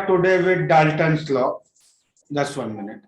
Today with Dalton's law. Just 1 minute.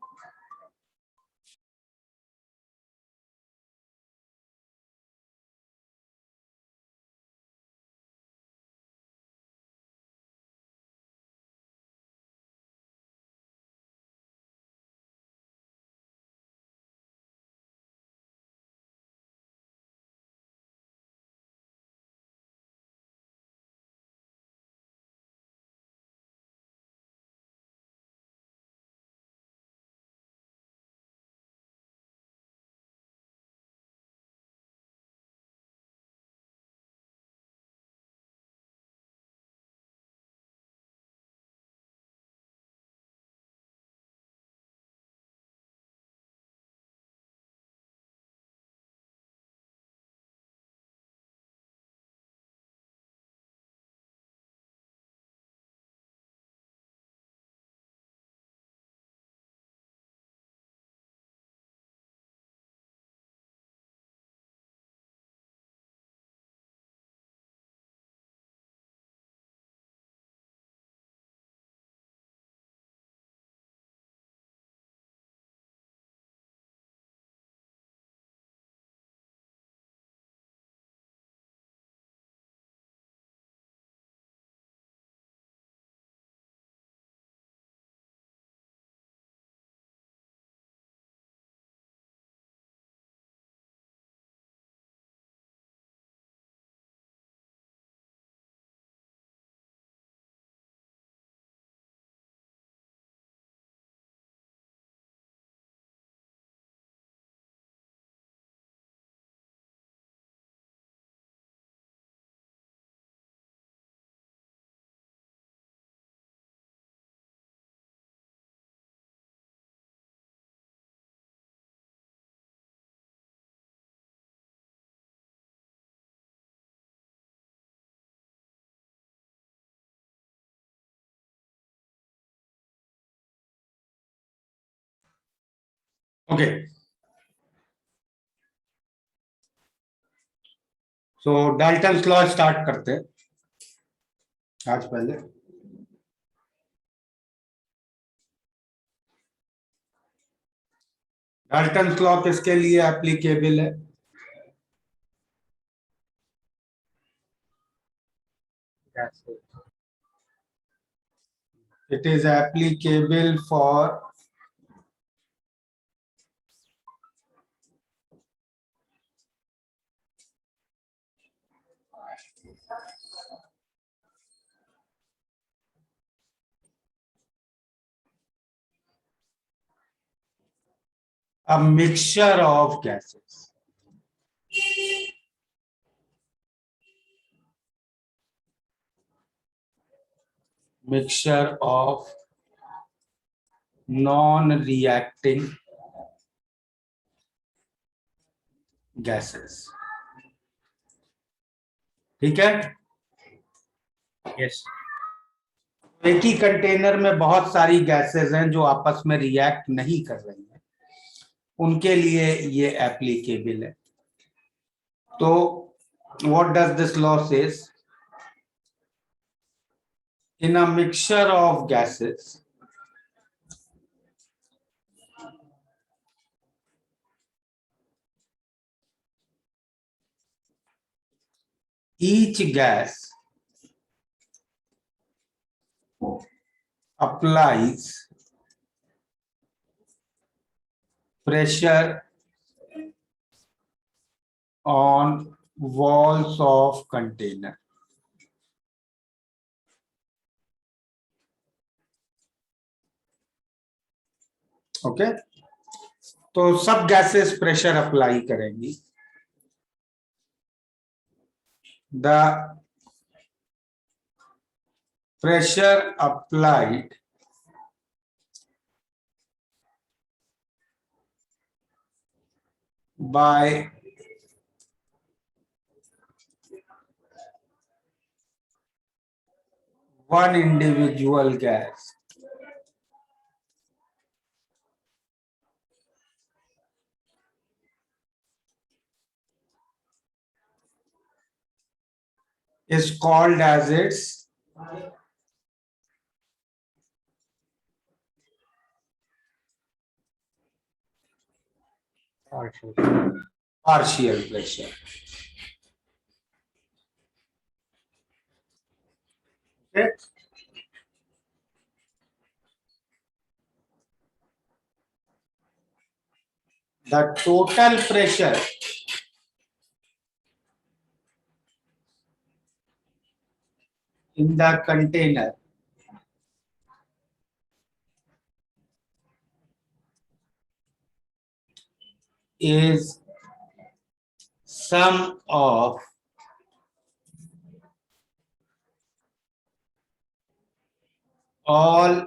Okay. So Dalton's law start करते हैं आज पहले. डाल्टन्स लॉ किसके लिए एप्लीकेबल है? It is applicable for a mixture of gases. Mixture of non-reacting gases. ठीक है? यस एक ही कंटेनर में बहुत सारी गैसेस हैं जो आपस में रिएक्ट नहीं कर रही हैं, उनके लिए ये एप्लीकेबल है. तो what does this law says? In a mixture of gases, each gas applies pressure on walls of container. Okay, तो सब गैसेस प्रेशर अप्लाई करेंगी. The pressure applied by one individual gas is called as its Partial. partial pressure. Okay. The total pressure in the container is sum of all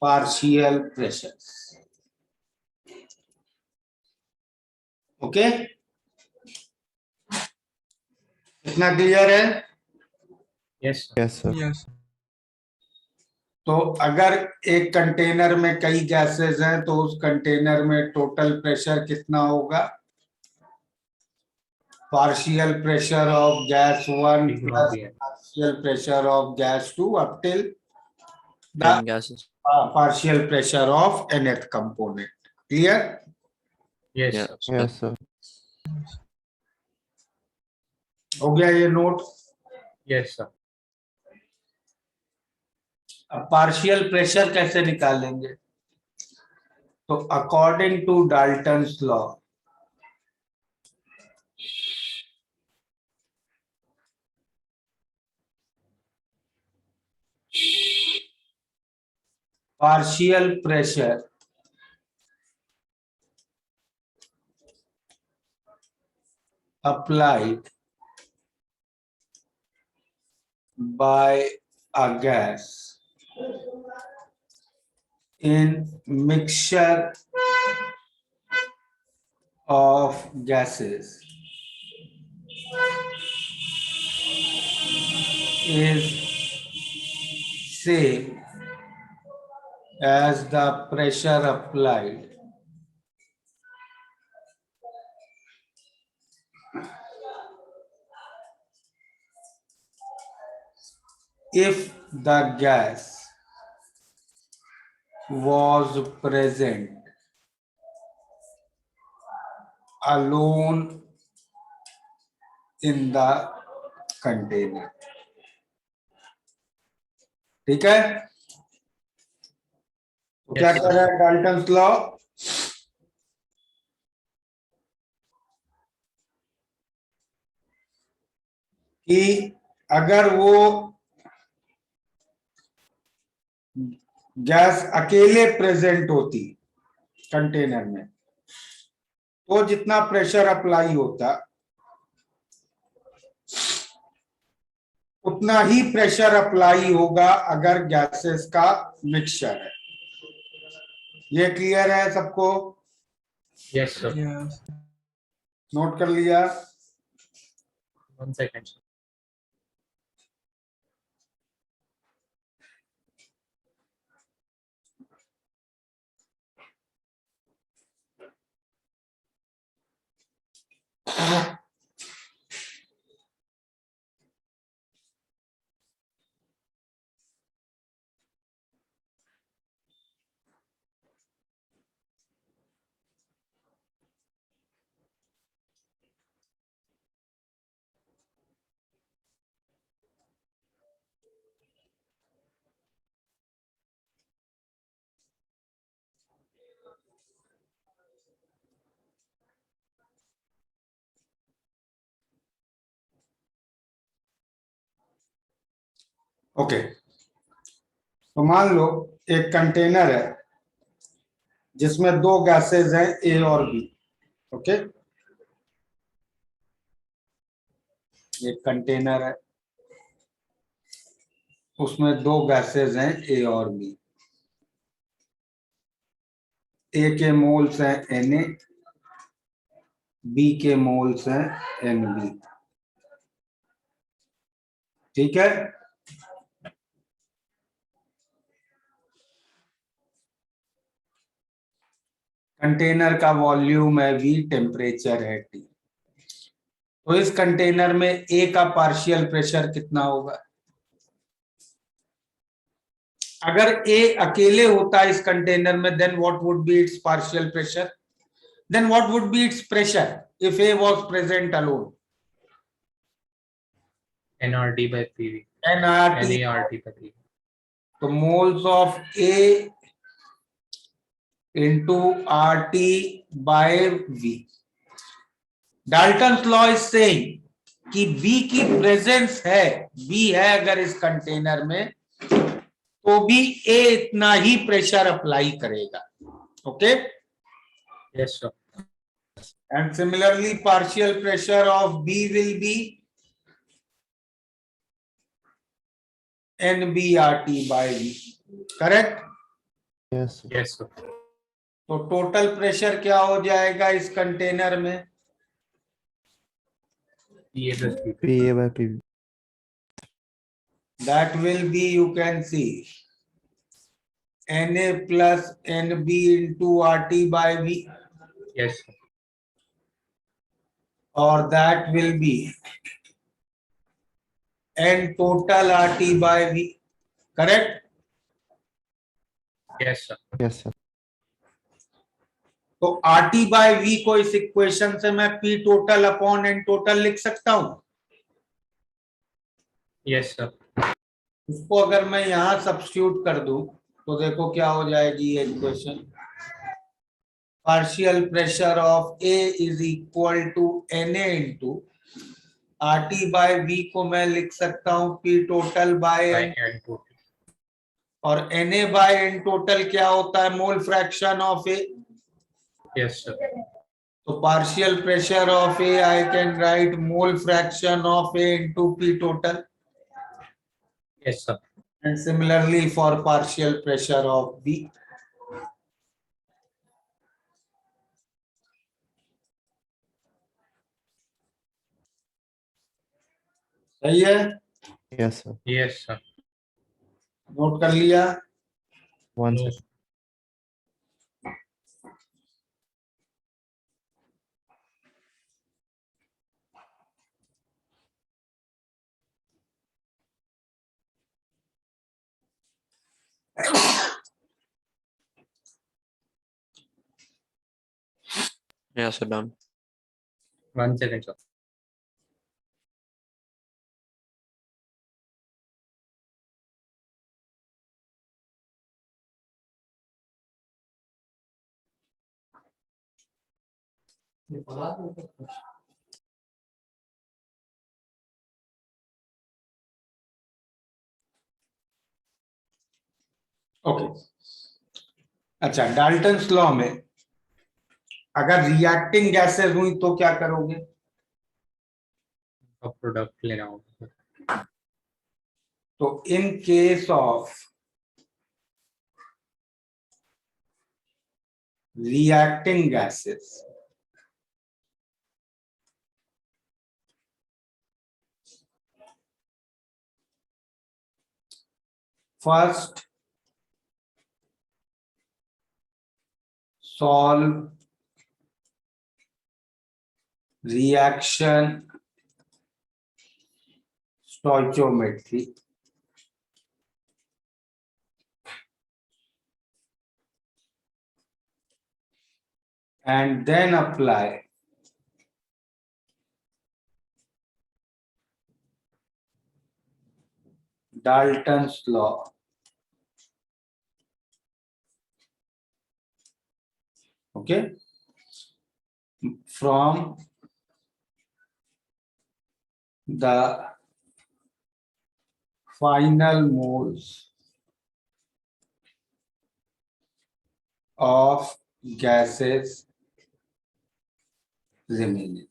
partial pressures. Okay, इतना clear है? Yes, sir. Yes, sir. Yes. तो अगर एक container में कई gases हैं तो उस कंटेनर में टोटल प्रेशर कितना होगा? Partial pressure of gas 1 It will plus be partial pressure of gas 2 up till the Ten gases. Partial pressure of nth component. Clear? yes, Yeah. sir. Yes, sir. हो गया ये note? Yes, sir. अब partial pressure कैसे निकालेंगे? तो according to Dalton's law partial pressure applied by a gas in mixture of gases is same as the pressure applied if the gas was present alone in the container. ठीक है? तो क्या Yes, कह रहा है डाल्टन्स लॉ? कि अगर वो गैस अकेले प्रेजेंट होती कंटेनर में तो जितना प्रेशर अप्लाई होता उतना ही प्रेशर अप्लाई होगा अगर गैसेस का मिक्सचर है. ये क्लियर है सबको? Yes, sir. Yes. नोट कर लिया? 1 second, sir. ओके. तो मान लो एक कंटेनर है जिसमें दो गैसेस हैं ए और बी. ओके, एक कंटेनर है उसमें दो गैसेस हैं ए और बी. ए के मोल्स हैं Na, बी के मोल्स हैं Nb. ठीक है? कंटेनर का वॉल्यूम है V, टेम्परेचर है T. तो इस कंटेनर में A का पार्शियल प्रेशर कितना होगा? अगर A अकेले होता इस कंटेनर में, then what would be its partial pressure? Then what would be its pressure if A was present alone? nRT by PV. nRT. NART by PV. तो moles of A into RT by V. Dalton's law is saying कि V की presence है, V है अगर इस container में, तो भी A इतना ही प्रेशर अप्लाई करेगा. Okay. Yes, sir. And similarly, partial pressure of B will be NBRT by V. Correct? Yes. Yes, sir. तो टोटल प्रेशर क्या हो जाएगा इस कंटेनर में? PA plus PV. PA by PV. That will be, you can see, Na plus Nb into RT by V, Yes, sir. or that will be N total RT by V. Correct? Yes, sir. Yes, sir. तो RT by V को इस equation से मैं P total upon N total लिख सकता हूं. Yes, sir. उसको अगर मैं यहां सब्स्टिट्यूट कर दूं तो देखो क्या हो जाएगी ये equation. Partial pressure of A is equal to Na into RT by V को मैं लिख सकता हूं P total by By N, N total. और Na बाय N टोटल क्या होता है? Mole fraction of A. Yes, sir. तो partial pressure of A I can write mole fraction of A into P total. Yes, sir. And similarly for partial pressure of B. सही है? Yes, sir. Yes, sir. Note कर लिया? One No, second. sir. Yes, sir, done. 1 second, sir. Okay. अच्छा, Dalton's law में अगर reacting gases हुई तो क्या करोगे? अब प्रोडक्ट लेना होगा. तो in case of reacting gases, first solve reaction stoichiometry, and then apply Dalton's law. Okay, from the final moles of gases remaining.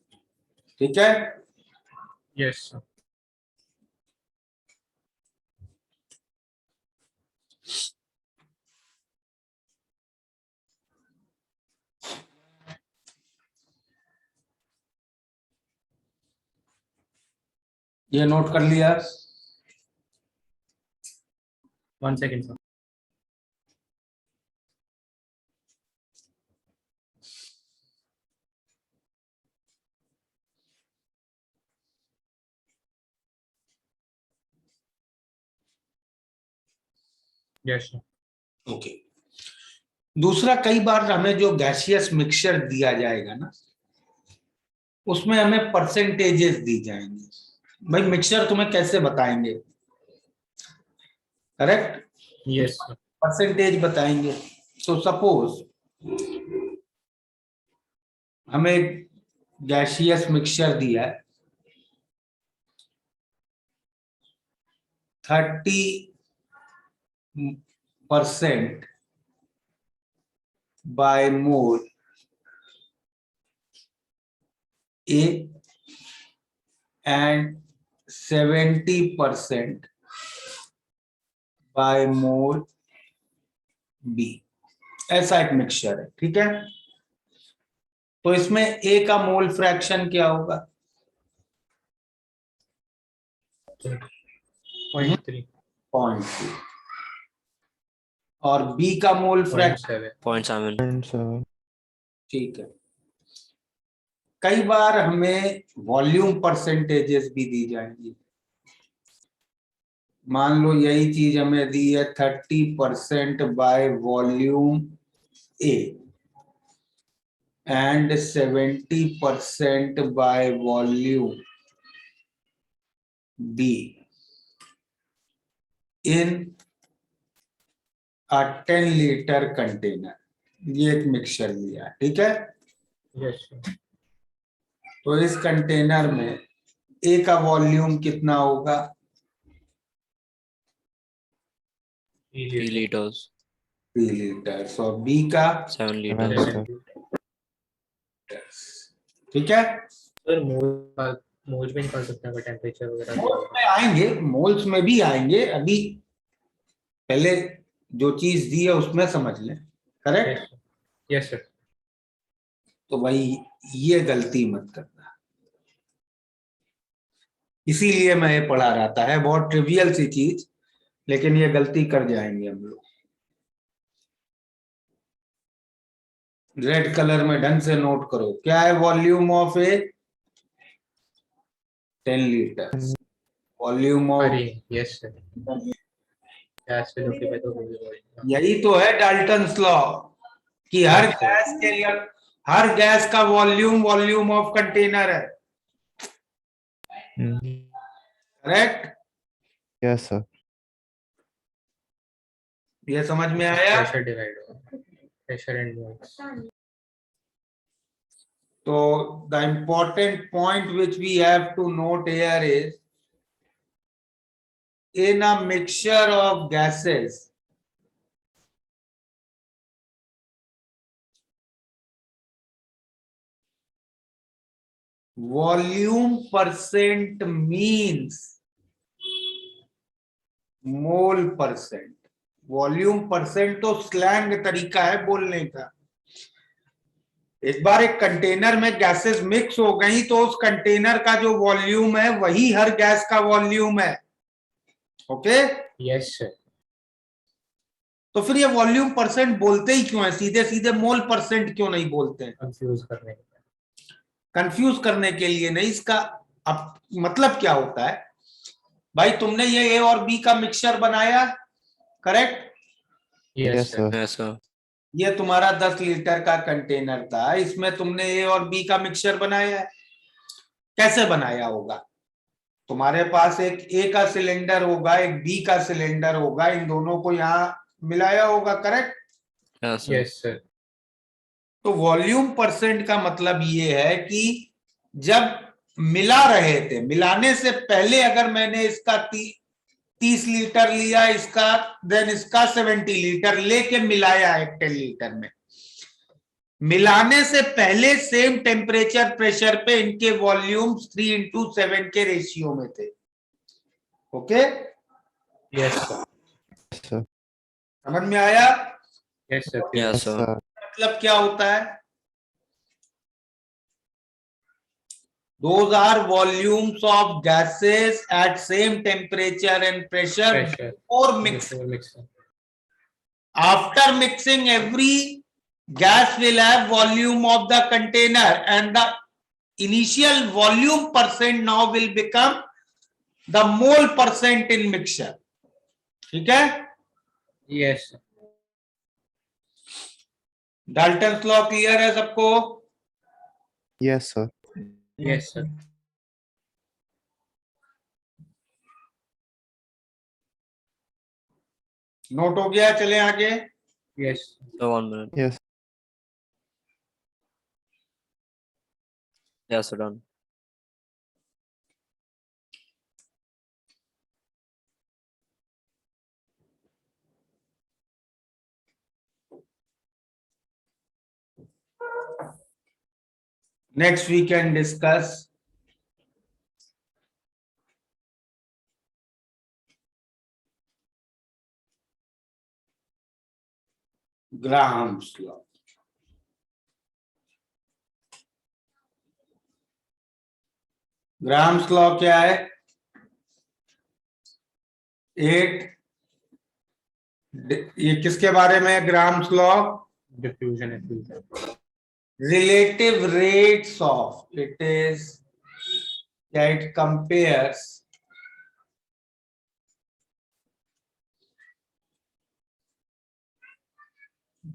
ठीक है? Yes, sir. ये नोट कर लिया? 1 second, sir. Yes, sir. Okay. दूसरा, कई बार हमें जो गैसियस मिक्सचर दिया जाएगा ना, उसमें हमें परसेंटेजेस दी जाएंगी। भाई मिक्सचर तुम्हें कैसे बताएंगे, करेक्ट? Yes, sir. परसेंटेज बताएंगे। तो सपोज हमें गैसियस मिक्सचर दिया है 30% by mole A and 70% by mole B, ऐसा एक मिक्सचर है, ठीक है? तो इसमें A का मोल फ्रैक्शन क्या होगा? 0.3. 0.2। और B का मोल फ्रैक्शन 0.7. 0.7. ठीक है। कई बार हमें वॉल्यूम परसेंटेजेस भी दी जाएंगी। मान लो यही चीज हमें दी है 30% by volume A and 70% by volume be in a 10 litre container. ये एक मिक्सचर लिया, ठीक है? Yes, sir. तो इस कंटेनर में ए का वॉल्यूम कितना होगा? 3 3 liters. 3 लीटर। और बी का 7 liters. 7 ठीक है? सर मोल्स में निकाल सकते हैं, टेम्परेचर वगैरह मोल्स में आएंगे, मोल्स में भी आएंगे। अभी पहले जो चीज दी है उसमें समझ लें, करेक्ट? Yes sir. तो भाई ये गलती मत करना, इसीलिए मैं ये पढ़ा रहा था। है बहुत ट्रिवियल सी चीज, लेकिन ये गलती कर जाएंगे हम लोग। रेड कलर में ढंग से नोट करो, क्या है volume of a 10 litre, volume of. Yes sir, gas fill होके मैं तो यही तो है डाल्टन्स लॉ कि हर गैस के लिए, हर गैस का वॉल्यूम वॉल्यूम ऑफ कंटेनर है, करेक्ट? Yes, sir. ये समझ में आया? प्रेशर डिवाइड होगा, pressure and moles. So the important point which we have to note here is, in a mixture of gases, volume percent means mole percent. Volume percent तो slang तरीका है बोलने का। एक बार एक कंटेनर में गैसेस मिक्स हो गई तो उस कंटेनर का जो वॉल्यूम है वही हर गैस का वॉल्यूम है, ओके? Yes sir. तो फिर ये वॉल्यूम परसेंट बोलते ही क्यों है? सीधे सीधे मोल परसेंट क्यों नहीं बोलते हैं? कंफ्यूज करने के लिए नहीं। इसका अब मतलब क्या होता है? भाई तुमने ये ए और बी का मिक्सचर बनाया, correct? Yes, sir. Yes, sir. ये तुम्हारा 10 लीटर का कंटेनर था, इसमें तुमने ए और बी का मिक्सचर बनाया है। कैसे बनाया होगा? तुम्हारे पास एक ए का सिलेंडर होगा, एक बी का सिलेंडर होगा, इन दोनों को यहाँ मिलाया होगा, correct? Yes, sir. Yes sir. तो वॉल्यूम परसेंट का मतलब ये है कि जब मिला रहे थे, मिलाने से पहले अगर मैंने इसका 30 लीटर लिया, इसका देन इसका 70 लीटर लेके मिलाया है 10 लीटर में, मिलाने से पहले सेम टेम्परेचर प्रेशर पे इनके वॉल्यूम्स 3:7 के रेशियो में थे, okay? Yes sir. Yes, sir. समझ में आया? Yes sir. Yes, Yes, sir. sir. मतलब क्या होता है? Those are volumes of gases at same temperature and pressure before mixing. After mixing, every gas will have volume of the container, and the initial volume percent now will become the mole percent in mixture. ठीक है? Yes, sir. Dalton's law clear है सबको? Yes, sir. Yes, sir. Note हो गया, चले आगे। Yes. So 1 minute. Yes. Yeah, so done. Next we can discuss Graham's law. Graham's law क्या है? ये किसके बारे में है? Graham's law Diffusion, effusion. relative rates of, it is that it compares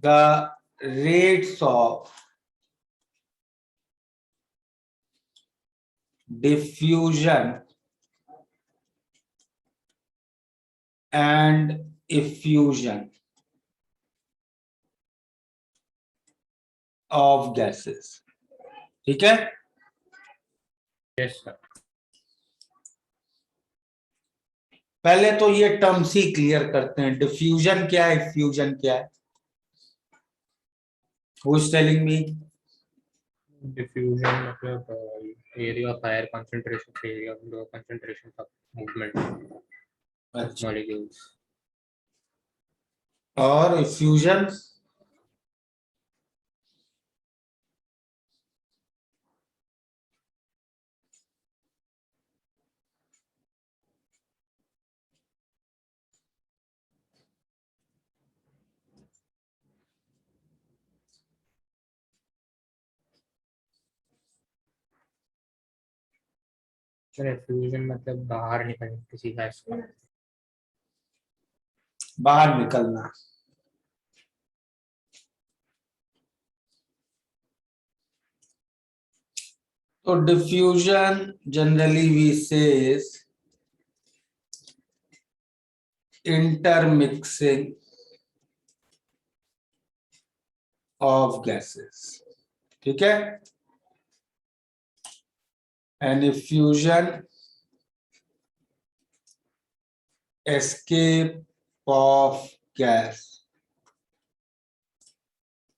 the rates of diffusion and effusion of gases. ठीक है? Yes, sir. पहले तो ये टर्म्स ही क्लियर करते हैं, डिफ्यूजन क्या है, इफ्यूजन क्या है? Who is telling me? Diffusion मतलब area of higher concentration, area of lower concentration of movement of अच्छा, molecules. और इफ्यूजन? सर effusion मतलब बाहर निकलना किसी गैस का. बाहर निकलना. तो diffusion generally we says intermixing of gases. ठीक है? And effusion, escape of gas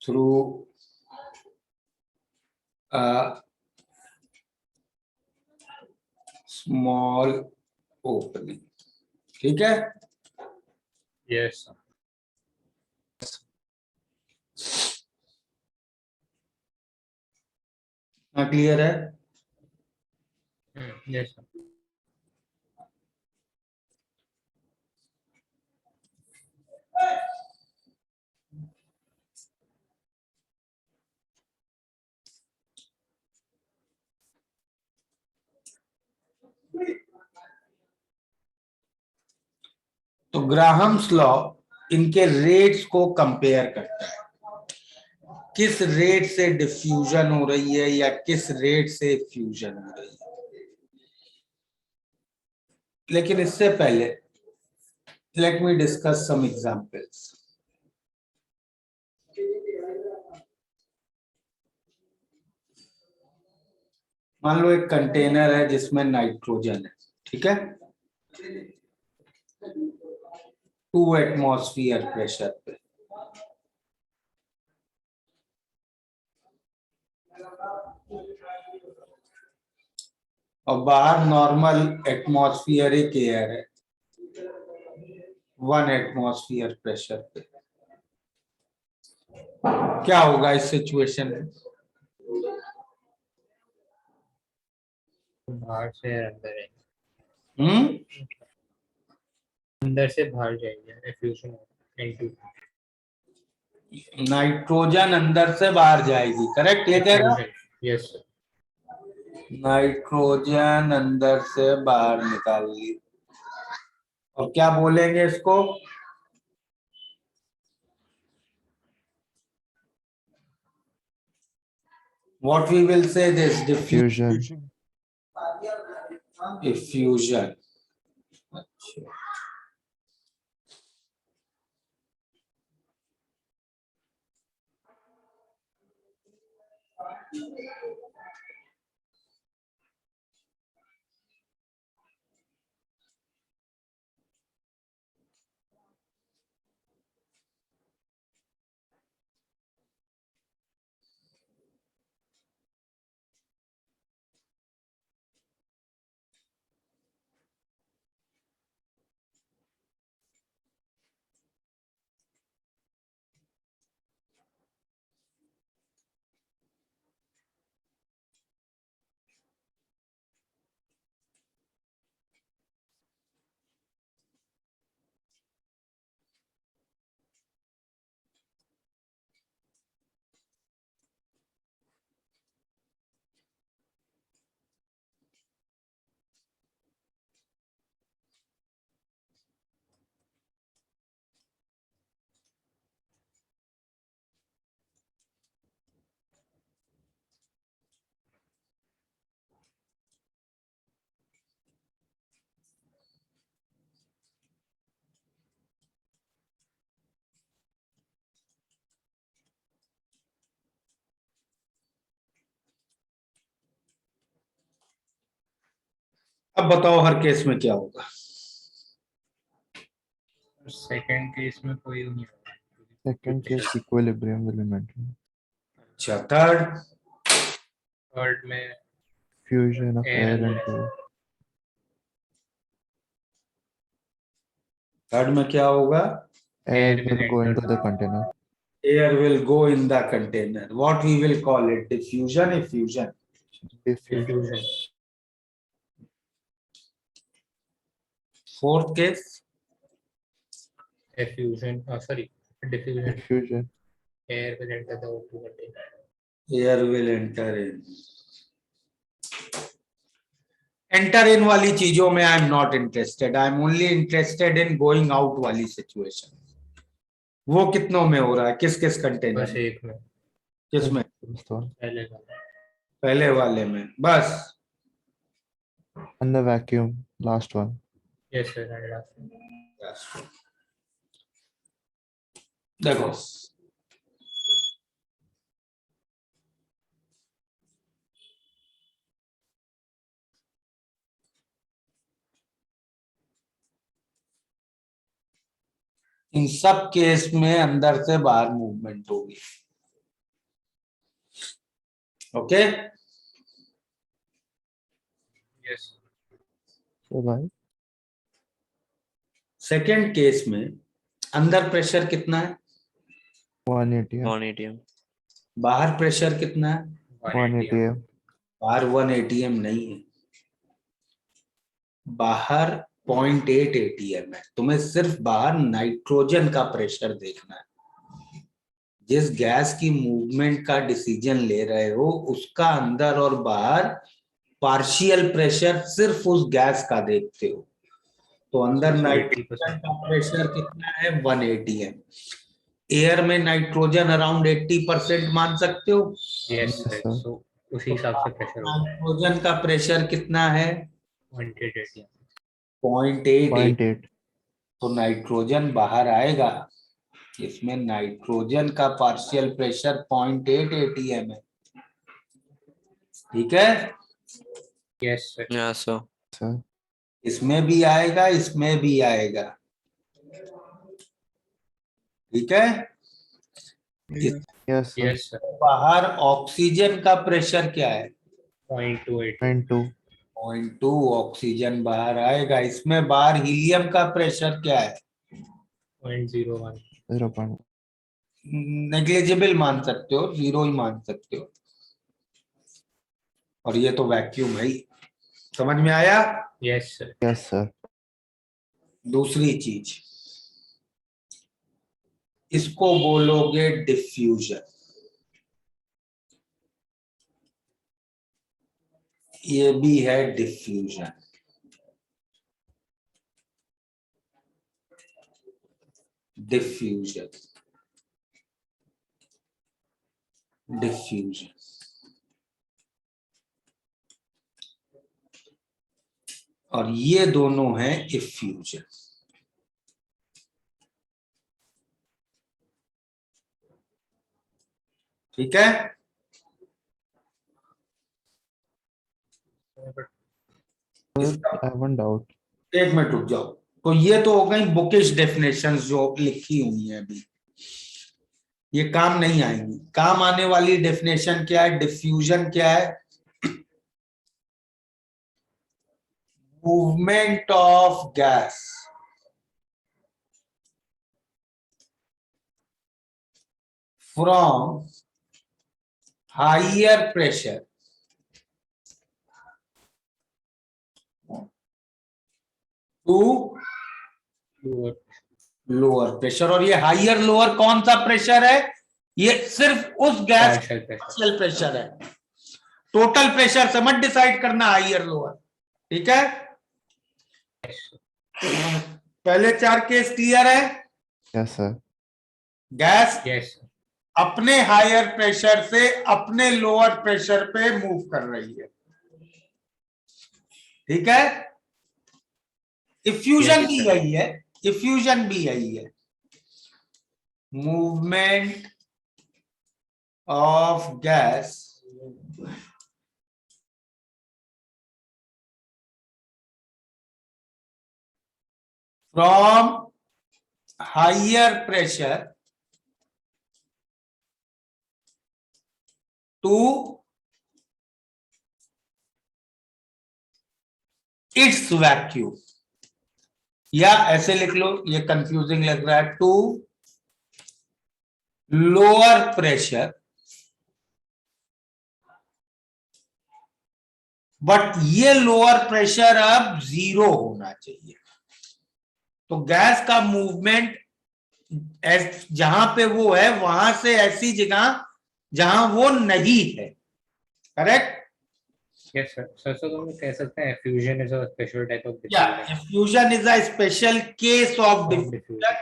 through a small opening. ठीक है? Yes, sir. क्लियर है? Yes, sir. तो ग्राहम्स लॉ इनके रेट्स को कंपेयर करता है, किस रेट से डिफ्यूजन हो रही है या किस रेट से फ्यूजन हो रही है. लेकिन इससे पहले let me discuss some examples. मान लो एक कंटेनर है जिसमें नाइट्रोजन है. ठीक है? 2 एटमॉस्फेयर प्रेशर पे. और बाहर नॉर्मल एटमॉस्फेरिक एयर है 1 एटमॉस्फेयर प्रेशर पे. क्या होगा इस सिचुएशन में? बाहर से अंदर है. हम्म अंदर से बाहर जाएंगे. effusion into. नाइट्रोजन अंदर से बाहर जाएगी. करेक्ट? ये कह रहा? Yes, sir. नाइट्रोजन अंदर से बाहर निकाल ली. और क्या बोलेंगे इसको? What we will say this Fusion. diffusion. अब बताओ हर केस में क्या होगा? सेकंड केस में कोई नहीं होगा। Second case, equilibrium will be maintained. अच्छा, थर्ड? थर्ड में Fusion of Air air and and fuel. Third में क्या होगा? Air will will go enter into the container. Air will go in the container. What we will call it? Diffusion, effusion. Diffusion. diffusion. Fourth case? Diffusion. Sorry, diffusion. Diffusion. Air will enter the O2 container. Air will enter in. Enter in वाली चीजों में I am not interested. I am only interested in going out वाली situation. वो कितनों में हो रहा है? किस किस कंटेनर बस में? एक में, किसमें? First one. पहले वाला. पहले वाले में बस. And the vacuum. Last one. Yes sir, and last one. देखो, इन सब केस में अंदर से बाहर मूवमेंट होगी. Okay? Yes. So by second case में अंदर प्रेशर कितना है? 1 ATM. 1 ATM. बाहर प्रेशर कितना है? 1 ATM. बाहर 1 ATM नहीं है, बाहर 0.8 ATM है. तुम्हें सिर्फ बाहर नाइट्रोजन का प्रेशर देखना है. जिस गैस की मूवमेंट का डिसीजन ले रहे हो उसका अंदर और बाहर पार्शियल प्रेशर सिर्फ उस गैस का देखते हो. तो अंदर नाइट्रोजन का प्रेशर कितना है? 1 ATM. एयर में नाइट्रोजन अराउंड 80% मान सकते हो. Yes Yes, sir. sir. So उसी हिसाब से प्रेशर होगा. नाइट्रोजन का प्रेशर कितना है? 180. 0.8. 0.8. तो नाइट्रोजन बाहर आएगा. इसमें नाइट्रोजन का पार्शियल प्रेशर 0.8 ATM है. ठीक है? Yes sir. Yeah, sir. Sir. इसमें भी आएगा, इसमें भी आएगा. ठीक है? Yes, sir. Yes sir. बाहर ऑक्सीजन का प्रेशर क्या है? 0.28. 0.2. 0.2 ऑक्सीजन बाहर आएगा. इसमें बाहर हीलियम का प्रेशर क्या है? 0.01. 0.1. नेग्लिजिबल मान सकते हो, 0 ही मान सकते हो. और ये तो वैक्यूम है ही. समझ में आया? Yes sir. Yes, sir. दूसरी चीज, इसको बोलोगे डिफ्यूजन. ये भी है डिफ्यूजन. डिफ्यूजन. डिफ्यूजन और ये दोनों हैं इफ्यूजन। ठीक है, I have one doubt. एक मिनट रुक जाओ। तो ये तो हो गई बुकिश डेफिनेशंस जो लिखी हुई है अभी, ये काम नहीं आएंगी। काम आने वाली डेफिनेशन क्या है? डिफ्यूजन क्या है? Movement of gas from higher pressure to lower lower pressure. और ये हायर लोअर कौन सा प्रेशर है? ये सिर्फ उस gas partial pressure. Partial pressure है, टोटल प्रेशर से मत डिसाइड करना हायर लोअर। ठीक है, पहले 4 केस क्लियर है? Yes, sir. Gas Yes, sir. अपने हायर प्रेशर से अपने लोअर प्रेशर पे मूव कर रही है। ठीक है, इफ्यूजन Yes, भी sir. यही है, इफ्यूजन भी यही है। Movement of gas from higher pressure to it's vacuum, या ऐसे लिख लो, ये कंफ्यूजिंग लग रहा है, टू लोअर प्रेशर, बट ये लोअर प्रेशर अब 0 होना चाहिए। तो गैस का मूवमेंट जहां पे वो है वहां से ऐसी जगह जहां वो नहीं है। करेक्ट? Yes, sir. So तो हम कह सकते हैं fusion is a special type of Yeah, diffusion. diffusion is a special case of diffusion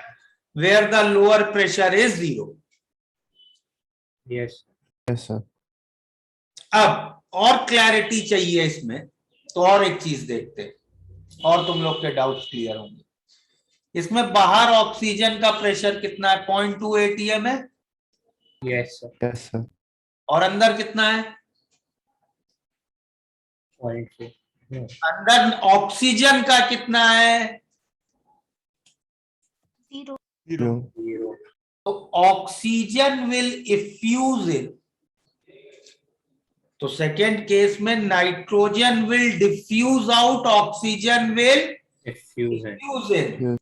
where the lower pressure is 0. Yes. Yes, sir. अब और क्लैरिटी चाहिए इसमें, तो और एक चीज देखते हैं और तुम लोग के डाउट्स क्लियर होंगे। इसमें बाहर ऑक्सीजन का प्रेशर कितना है? 0.2 atm है। Yes, sir. Yes, sir. और अंदर कितना है? 0.2. No. अंदर ऑक्सीजन का कितना है? Zero. 0. तो ऑक्सीजन विल इफ्यूज इन, तो सेकेंड केस में nitrogen will diffuse out, oxygen will Diffusion. Diffuse in. Yes.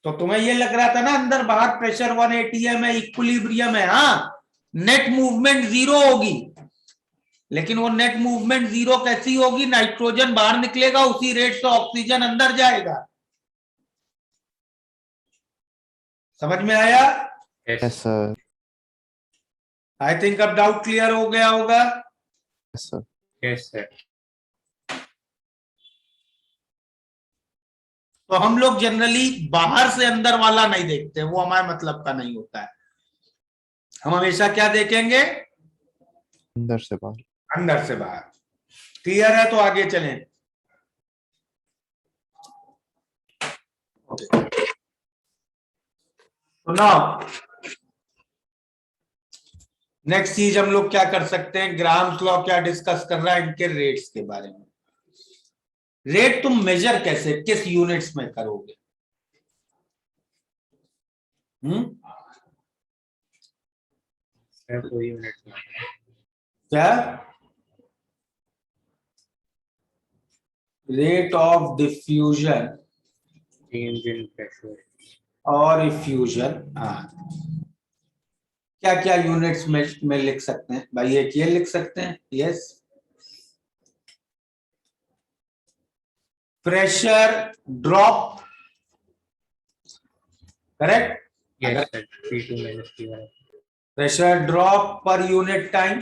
तो तुम्हें ये लग रहा था ना अंदर बाहर प्रेशर 1 atm है, इक्विलिब्रियम है, हाँ, नेट मूवमेंट 0 होगी। लेकिन वो नेट मूवमेंट 0 कैसी होगी? नाइट्रोजन बाहर निकलेगा, उसी रेट से ऑक्सीजन अंदर जाएगा। समझ में आया? Yes. Yes, sir. I think अब डाउट क्लियर हो गया होगा। Yes, sir. Yes, sir. तो हम लोग जनरली बाहर से अंदर वाला नहीं देखते, वो हमारे मतलब का नहीं होता है। हम हमेशा क्या देखेंगे? अंदर से बाहर. अंदर से बाहर। क्लियर है? तो आगे चलें। तो नाउ नेक्स्ट चीज हम लोग क्या कर सकते हैं? ग्राम्स लॉ क्या डिस्कस कर रहा है? इनके रेट्स के बारे में। रेट तुम मेजर कैसे, किस यूनिट्स में करोगे? Sir, 2 units. क्या? Rate of diffusion Change in pressure. और इफ्यूजन, हाँ, क्या क्या यूनिट्स में लिख सकते हैं भाई? एक ये लिख सकते हैं, yes, pressure drop, correct? Yes, sir. P2 minus P1. Pressure drop पर unit time,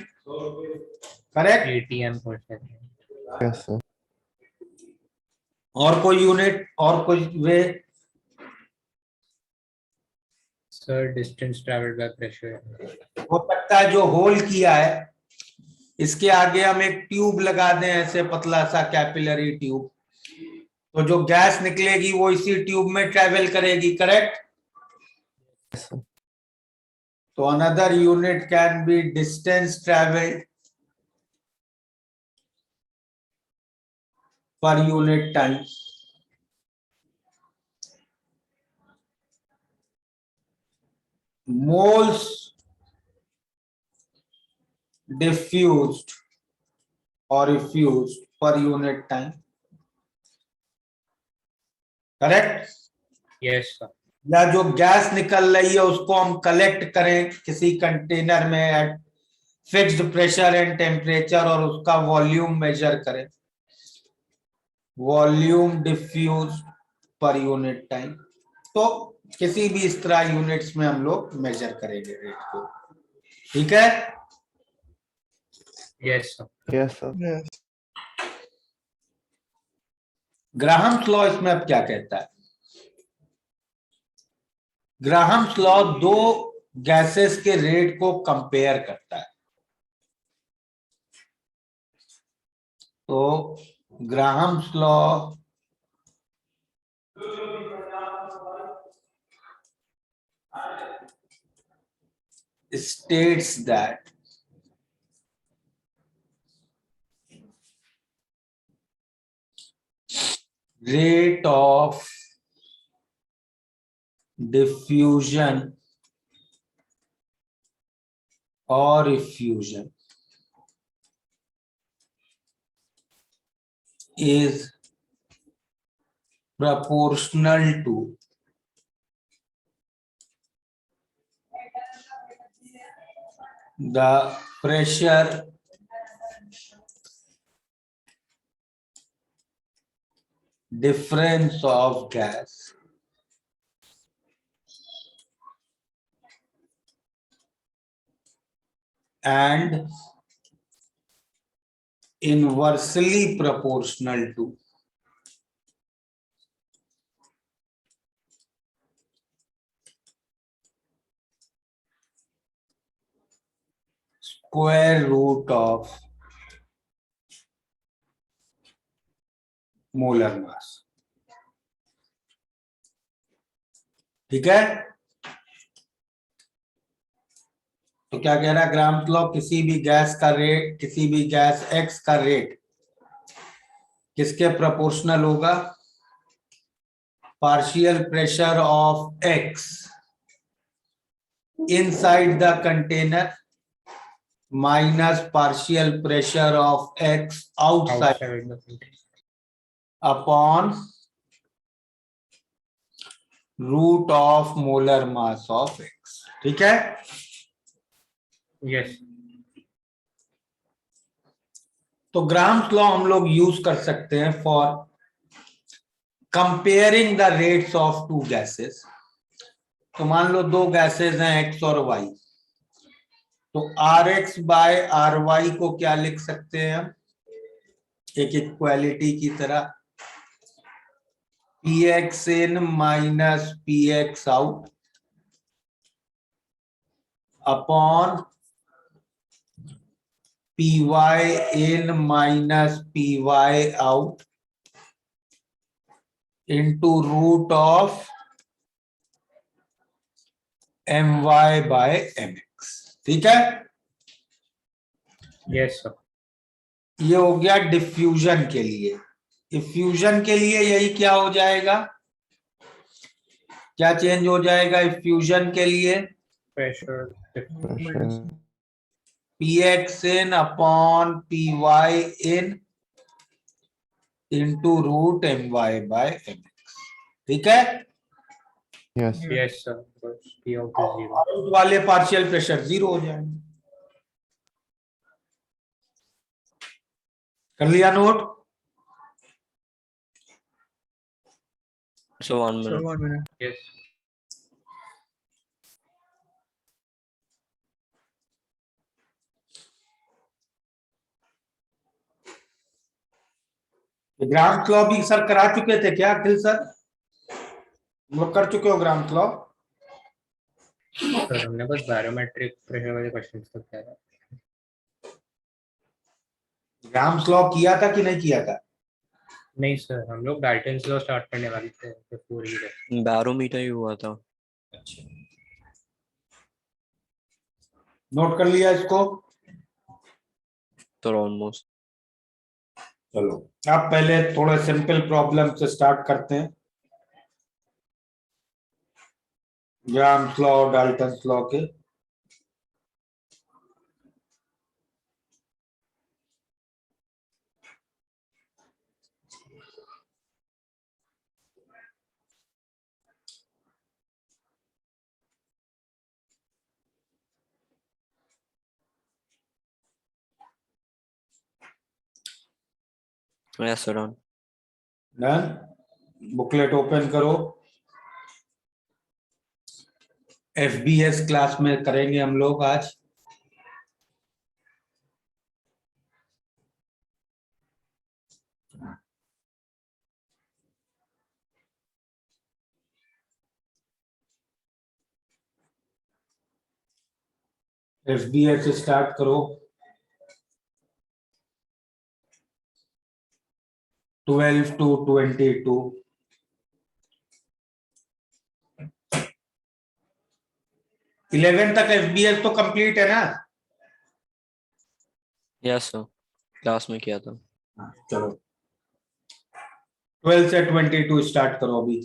correct? ATM per second. Yes, sir. और कोई यूनिट और कोई वे? Sir, distance traveled by pressure. हो सकता है जो होल किया है इसके आगे हम एक ट्यूब लगा दें, ऐसे पतला सा कैपिलरी ट्यूब, तो जो गैस निकलेगी वो इसी ट्यूब में ट्रेवल करेगी, करेक्ट? Yes, sir. तो another unit can be distance travelled पर unit time. Moles diffused or effused per unit time, correct? Yes, sir. या जो गैस निकल रही है उसको हम कलेक्ट करें किसी कंटेनर में at fixed pressure and temperature और उसका वॉल्यूम मेजर करें, volume diffuse per unit time. तो किसी भी इस तरह यूनिट्स में हम लोग मेजर करेंगे रेट को, ठीक है? Yes, sir. Yes, sir. Graham's law इसमें अब क्या कहता है? ग्राहम्स लॉ दो गैसेस के रेट को कंपेयर करता है। तो Graham's law states that rate of diffusion or effusion is proportional to the pressure difference of gas and inversely proportional to square root of molar mass. ठीक है? तो क्या कह रहा है ग्राहम्स लॉ? किसी भी गैस का रेट, किसी भी गैस एक्स का रेट किसके प्रोपोर्शनल होगा? Partial pressure of X inside the container minus partial pressure of X outside Outside the container. Upon root of molar mass of X. ठीक है? Yes. तो ग्राहम्स लॉ हम लोग यूज कर सकते हैं for comparing the rates of two gases. तो मान लो दो गैसेस हैं एक्स और वाई, तो R X by R Y को क्या लिख सकते हैं हम? एक इक्वालिटी की तरह, P X in minus P X out upon P Y in minus P Y out into root of M Y by M X. ठीक है? Yes, sir. ये हो गया डिफ्यूजन के लिए। इफ्यूजन के लिए यही क्या हो जाएगा? क्या चेंज हो जाएगा इफ्यूजन के लिए? Pressure. Pressure. P X in upon P Y in into root M Y by M X. ठीक है? Yes. Yes, sir. Because P out is 0. Out वाले पार्शियल प्रेशर जीरो हो जाएंगे। कर लिया note? So 1 minute. Yes. Graham's law भी sir करा चुके थे क्या अखिल सर? हम लोग कर चुके हो ग्राहम्स लॉ? सर हमने बस बैरोमेट्रिक प्रेशर वाले क्वेश्चंस तक किया था। ग्राहम्स लॉ किया था कि नहीं किया था? नहीं सर, हम लोग डाल्टन से स्टार्ट करने वाले थे बिफोर ही। बैरोमीटर ही हुआ था। अच्छा, नोट कर लिया इसको। तो ऑलमोस्ट। चलो, अब पहले थोड़े सिंपल प्रॉब्लम से स्टार्ट करते हैं, ग्राम्स लॉ, डाल्टन लॉ के। Yes, sir. Done. Done, booklet open करो। एफबीएस क्लास में करेंगे हम लोग आज। एफबीएस स्टार्ट करो। 12 to 22। 11 तक एफबीएस तो कंप्लीट है ना? Yes, sir. क्लास में किया था। चलो, 12 से 22 स्टार्ट करो अभी।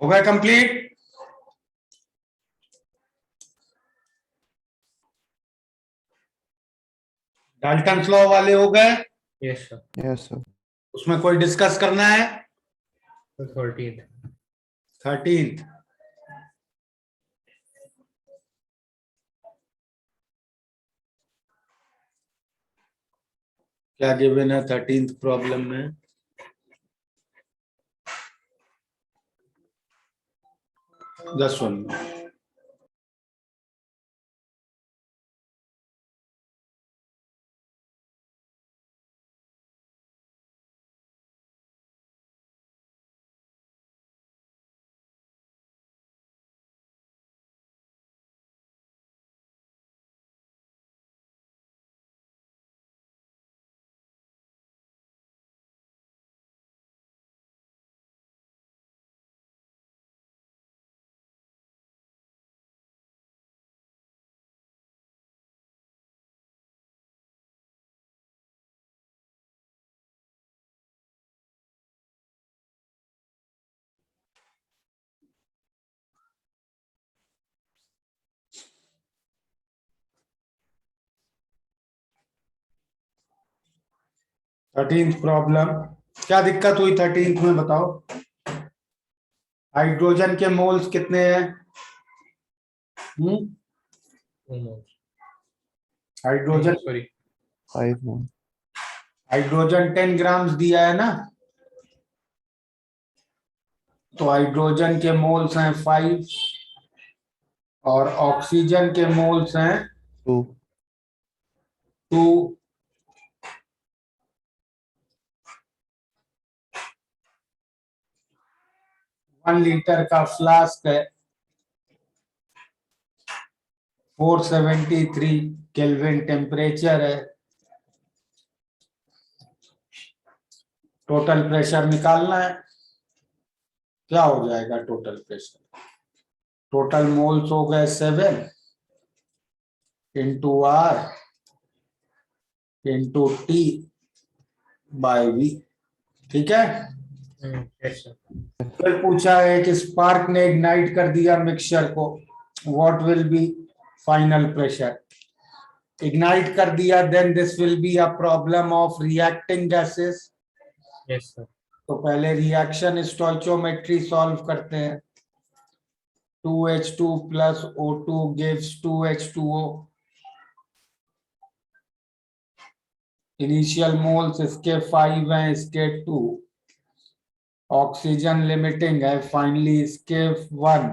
हो गया कंप्लीट? डाल्टन्स लॉ वाले हो गए? Yes, sir. Yes, sir. उसमें कोई डिस्कस करना है? The 13th. 13th क्या गिवन है 13th प्रॉब्लम में? Just 1 minute. थर्टींथ प्रॉब्लम, क्या दिक्कत हुई 13th में बताओ? हाइड्रोजन के मोल्स कितने हैं? 2 moles. Hydrogen Sorry. 5 more. Hydrogen 10 grams दिया है ना, तो हाइड्रोजन के मोल्स हैं 5 और ऑक्सीजन के मोल्स हैं 2. 2। 1 लीटर का फ्लास्क है, 473 केल्विन टेम्परेचर है। टोटल प्रेशर निकालना है, क्या हो जाएगा टोटल प्रेशर? टोटल मोल्स हो गए 7 into R into T by V. ठीक है। Yes, sir. फिर पूछा है कि स्पार्क ने इग्नाइट कर दिया मिक्सचर को, what will be final pressure? Ignite कर दिया, then this will be a problem of reacting gases. Yes, sir. तो पहले रिएक्शन स्टोइचियोमेट्री सॉल्व करते हैं। 2H2 plus O2 gives 2H2O। Initial moles इसके 5 हैं, इसके 2। ऑक्सीजन लिमिटिंग है, फाइनली इसके 1,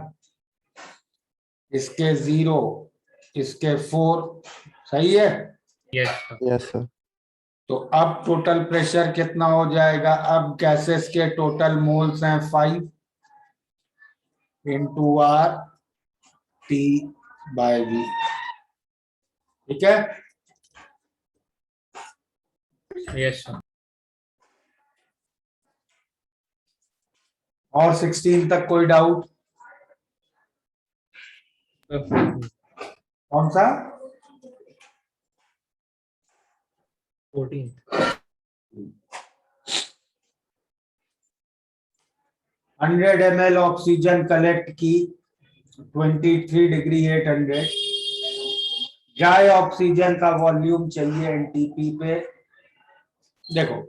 इसके 0, इसके 4। सही है। Yes, sir. Yes, sir. तो अब टोटल प्रेशर कितना हो जाएगा? अब गैसेस के टोटल मोल्स हैं 5 into R T by V. ठीक है। Yes, sir. और 16 तक कोई डाउट? The 14th. कौन सा? 14th. 100 ml ऑक्सीजन कलेक्ट की 23 डिग्री 800। ड्राई ऑक्सीजन का वॉल्यूम चाहिए एनटीपी पे। देखो,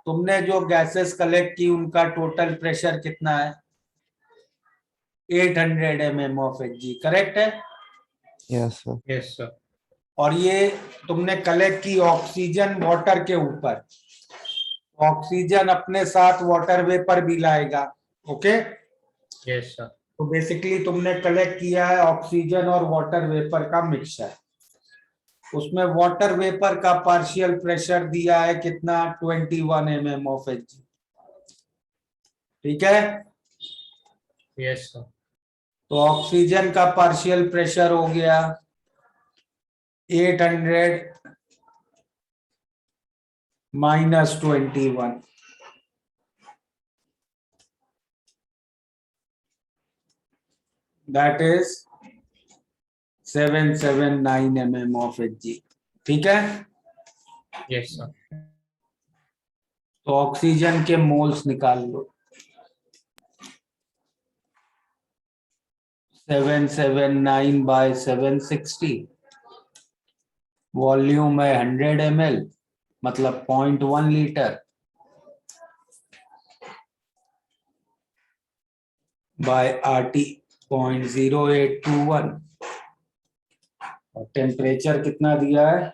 तुमने जो गैसेस कलेक्ट की उनका टोटल प्रेशर कितना है? 800 mm ऑफ Hg, करेक्ट है? Yes, sir. Yes, sir. और ये तुमने कलेक्ट की ऑक्सीजन वाटर के ऊपर, ऑक्सीजन अपने साथ वाटर वेपर भी लाएगा। ओके। Yes, sir. तो बेसिकली तुमने कलेक्ट किया है ऑक्सीजन और वाटर वेपर का मिक्सचर। उसमें वाटर वेपर का पार्शियल प्रेशर दिया है कितना? 21 mm ऑफ Hg। ठीक है। Yes, sir. तो ऑक्सीजन का पार्शियल प्रेशर हो गया 800 minus 21, that is 779 mm of Hg। ठीक है। Yes, sir. तो ऑक्सीजन के मोल्स निकाल लो। 779 बाय 760, वॉल्यूम है 100 ml, मतलब 0.1 लीटर बाय RT 0.0821, और टेम्परेचर कितना दिया है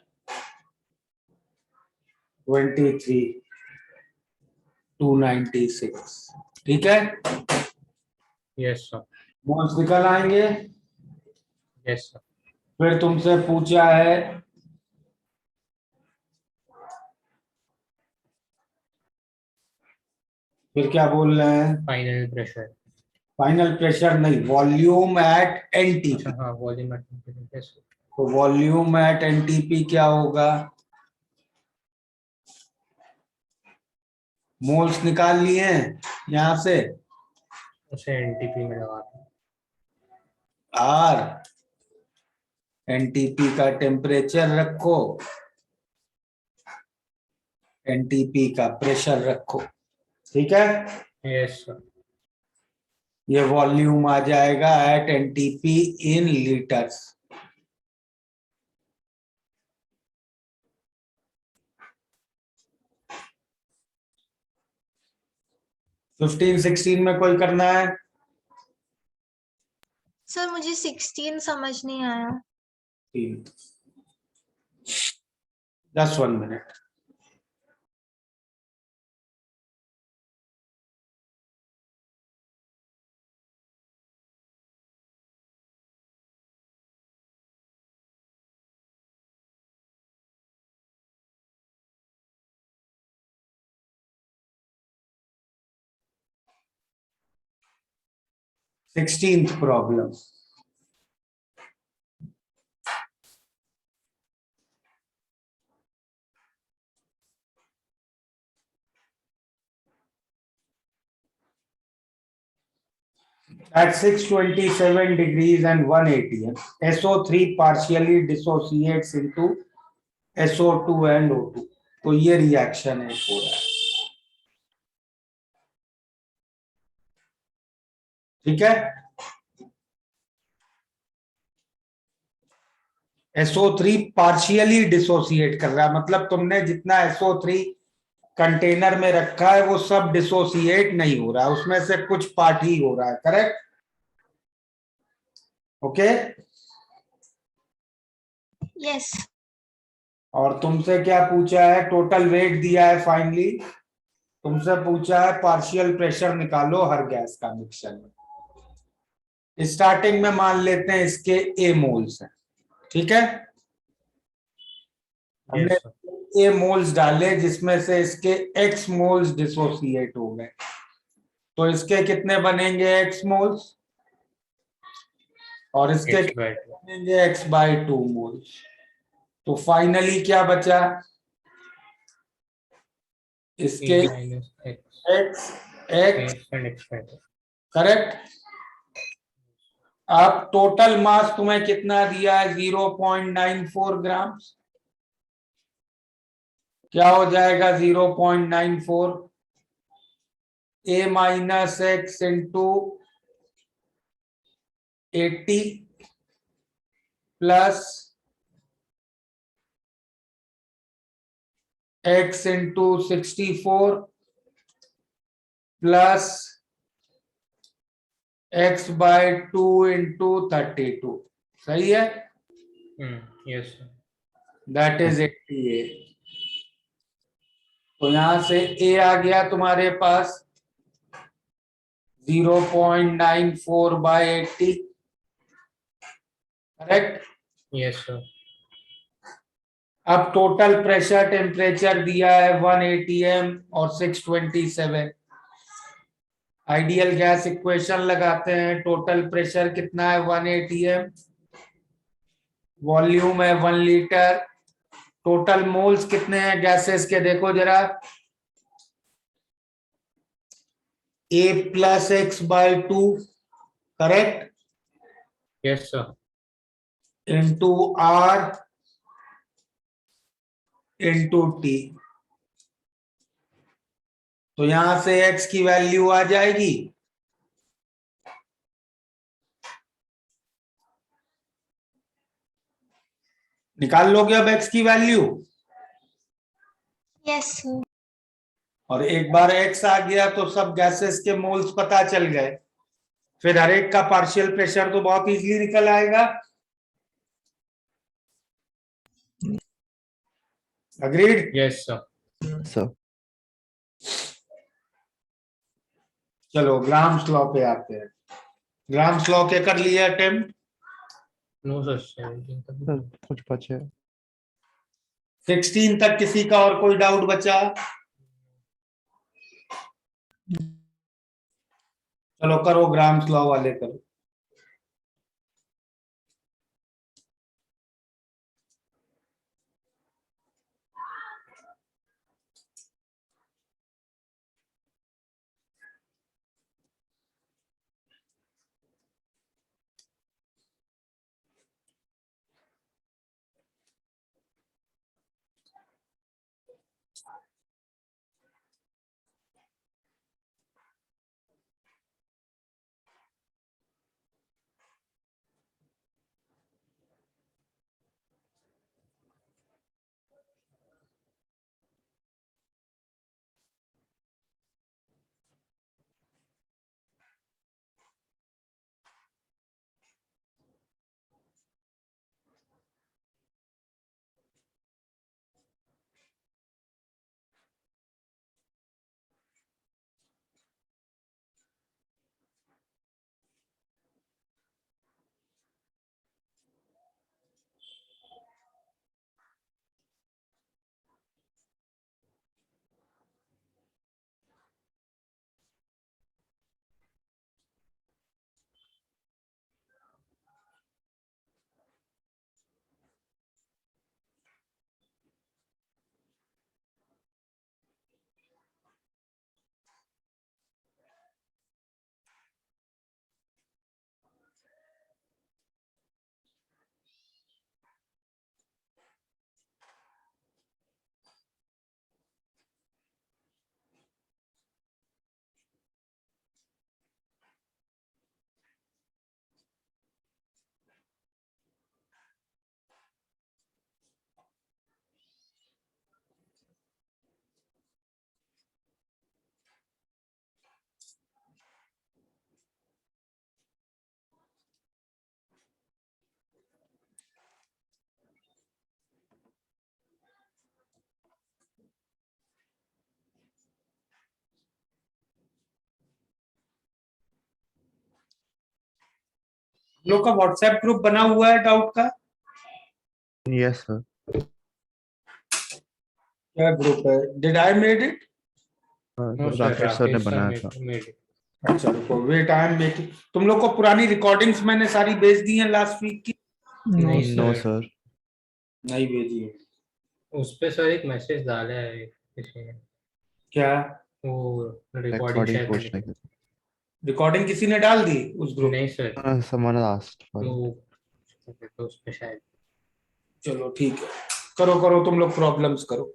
23,296। ठीक है, यस सर। मोल्स निकल आएंगे। Yes sir. फिर तुमसे पूछा है फिर क्या बोल रहे हैं, फाइनल प्रेशर। फाइनल प्रेशर नहीं, वॉल्यूम एट एनटीपी। अच्छा हाँ, वॉल्यूम। Yes sir. तो वॉल्यूम एट एनटीपी क्या होगा, मोल्स निकाल लिए हैं यहां से, उसे एनटीपी में लगाते हैं। आर एनटीपी का टेम्परेचर रखो, एनटीपी का प्रेशर रखो। ठीक है, यस सर। ये वॉल्यूम आ जाएगा at NTP in litres. Fifteen 16 में कोई करना है? सर मुझे 16 समझ नहीं आया। 1 minute. Sixteenth problem, at 627 degrees and 1 atm, SO3 partially dissociates into SO2 and O2। तो ये रिएक्शन है हो रहा है। ठीक है, SO3 पार्शियली डिसोसिएट कर रहा है, मतलब तुमने जितना SO3 कंटेनर में रखा है वो सब डिसोसिएट नहीं हो रहा है, उसमें से कुछ पार्ट ही हो रहा है। Correct, okay. यस। और तुमसे क्या पूछा है, टोटल वेट दिया है फाइनली, तुमसे पूछा है पार्शियल प्रेशर निकालो हर गैस का मिक्सचर में। स्टार्टिंग में मान लेते हैं इसके ए मोल्स हैं। ठीक है, हमने यस सर। ए मोल्स डाले जिसमें से इसके एक्स मोल्स डिसोसिएट हो गए, तो इसके कितने बनेंगे एक्स मोल्स, और इसके X by कितने बनेंगे x/2 मोल्स। तो फाइनली क्या बचा, इसके E minus X x x, X and X by 2। Correct. अब टोटल मास तुम्हें कितना दिया है 0.94 ग्राम, क्या हो जाएगा 0.94, A-X into 80 plus X into 64 plus x/2 into 32। सही है, यस सर। That is 88। तो यहां से A आ गया तुम्हारे पास 0.94/80। करेक्ट। Yes sir. अब टोटल प्रेशर टेम्परेचर दिया है 1 atm और 627। आइडियल गैस इक्वेशन लगाते हैं, टोटल प्रेशर कितना है 1 atm, वॉल्यूम है 1 लीटर, टोटल मोल्स कितने हैं गैसेस के देखो जरा, A plus x/2, correct, yes sir. Into R into T। तो यहां से x की वैल्यू आ जाएगी निकाल लोगे अब x की वैल्यू, यस सर। और एक बार x आ गया तो सब गैसेस के मोल्स पता चल गए, फिर हर एक का पार्शियल प्रेशर तो बहुत इजीली निकल आएगा। अग्रीड? Yes sir. Sir. चलो ग्राम्स लॉ पे आते हैं। ग्राम्स लॉ के कर लिए अटेम्प्ट? नो सर 17 तक Sir, कुछ बचे? 16 तक किसी का और कोई डाउट बचा? चलो करो, ग्राम्स लॉ वाले करो। हम लोग का व्हाट्सएप ग्रुप बना हुआ है डाउट का? Yes, sir. क्या ग्रुप है? Did I made it? No sir Rakesh sir ने राकेश सर बनाया था। मेड। अच्छा रुको, वेट आई एम मेकिंग। तुम लोग को पुरानी रिकॉर्डिंग्स मैंने सारी भेज दी हैं लास्ट वीक की? नहीं No, सर, sir. नहीं भेजी है? उस पे सर एक मैसेज डाला है किसी ने, क्या वो रिकॉर्डिंग Recording शेयर करने पूछने के के। रिकॉर्डिंग किसी ने डाल दी उस लिए। ग्रुप? नहीं sir, Someone asked for it. तो उस पे शायद। चलो ठीक है, करो करो तुम लोग, प्रॉब्लम्स करो।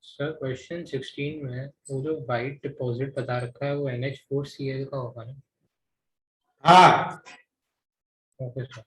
सर क्वेश्चन 16 में वो जो वाइट डिपॉजिट बता रखा है वो NH4Cl का होगा ना? हाँ, ओके सर।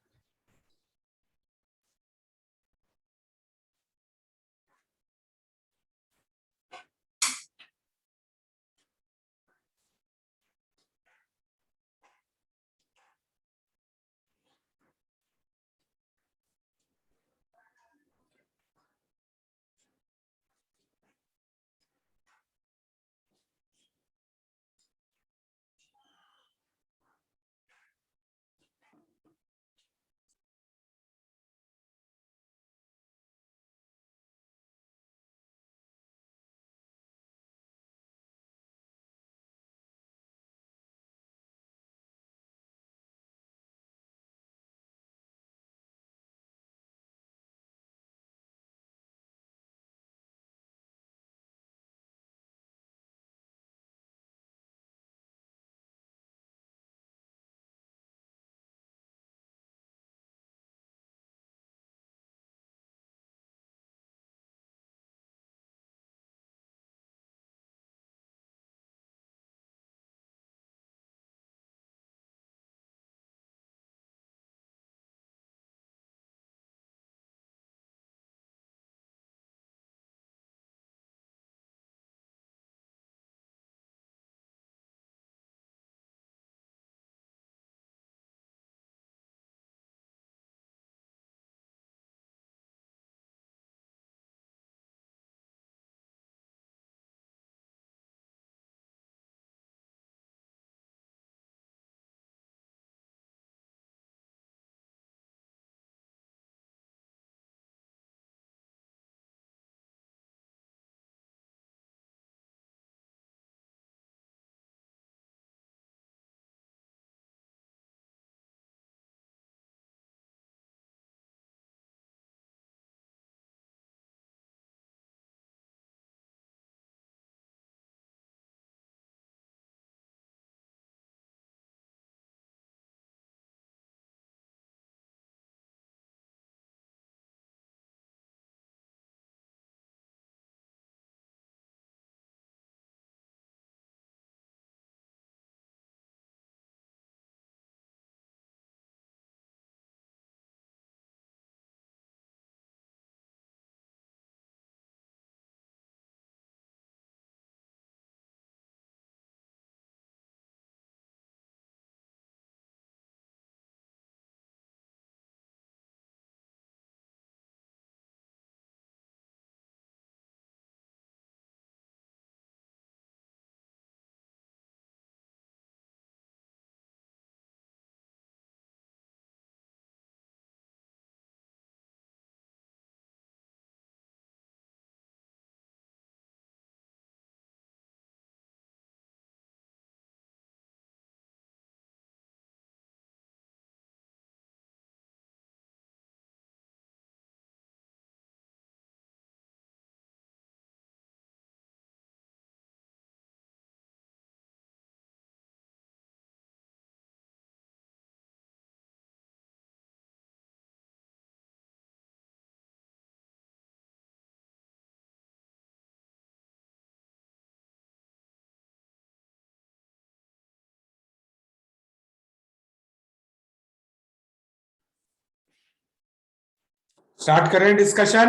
स्टार्ट करें डिस्कशन।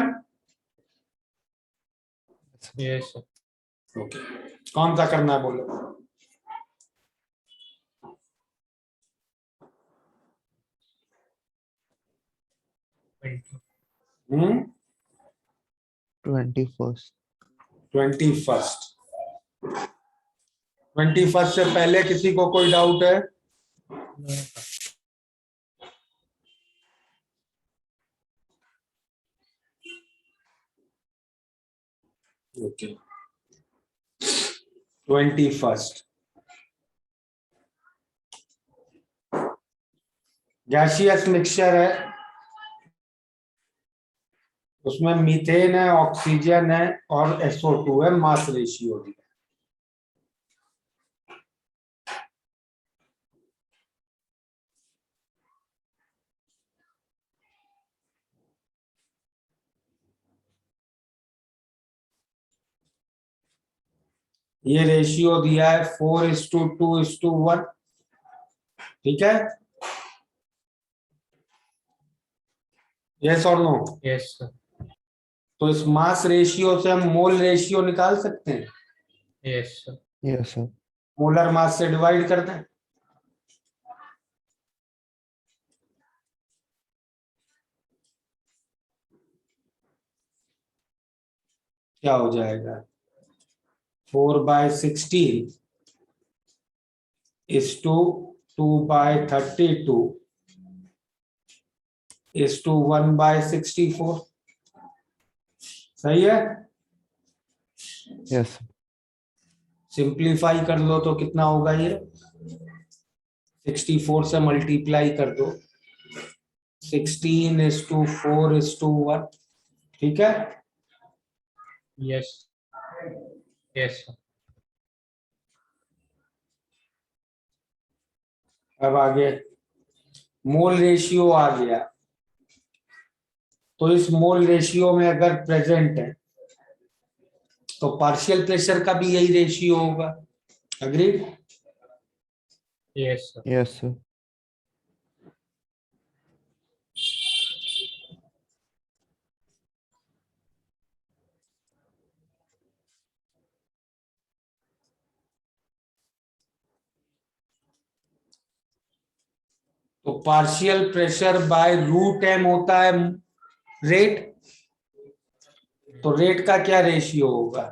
Yes sir. ओके, कौन सा करना है बोलो। 20। 21st. 21st। 21st से पहले किसी को कोई डाउट है? No sir. Okay, 21st gaseous mixture है, उसमें मीथेन है, ऑक्सीजन है और SO2 है, मास रेशियो भी है। ये रेशियो दिया है 4:2:1, ठीक है? यस और नो? Yes sir. तो इस मास रेशियो से हम मोल रेशियो निकाल सकते हैं, yes sir. Yes, sir. Molar mass से डिवाइड कर दें। क्या हो जाएगा? 4/16 is to 2/32 is to 1/64। सही है? Yes, sir. सिंप्लीफाई कर लो तो कितना होगा ये? 64 से मल्टीप्लाई कर दो, 16:4:1, ठीक है? यस। Yes sir. अब आगे मोल रेशियो आ गया, तो इस मोल रेशियो में अगर प्रेजेंट है तो पार्शियल प्रेशर का भी यही रेशियो होगा। Agreed? Yes sir. Yes, sir. तो पार्शियल प्रेशर बाय √m होता है रेट, तो रेट का क्या रेशियो होगा?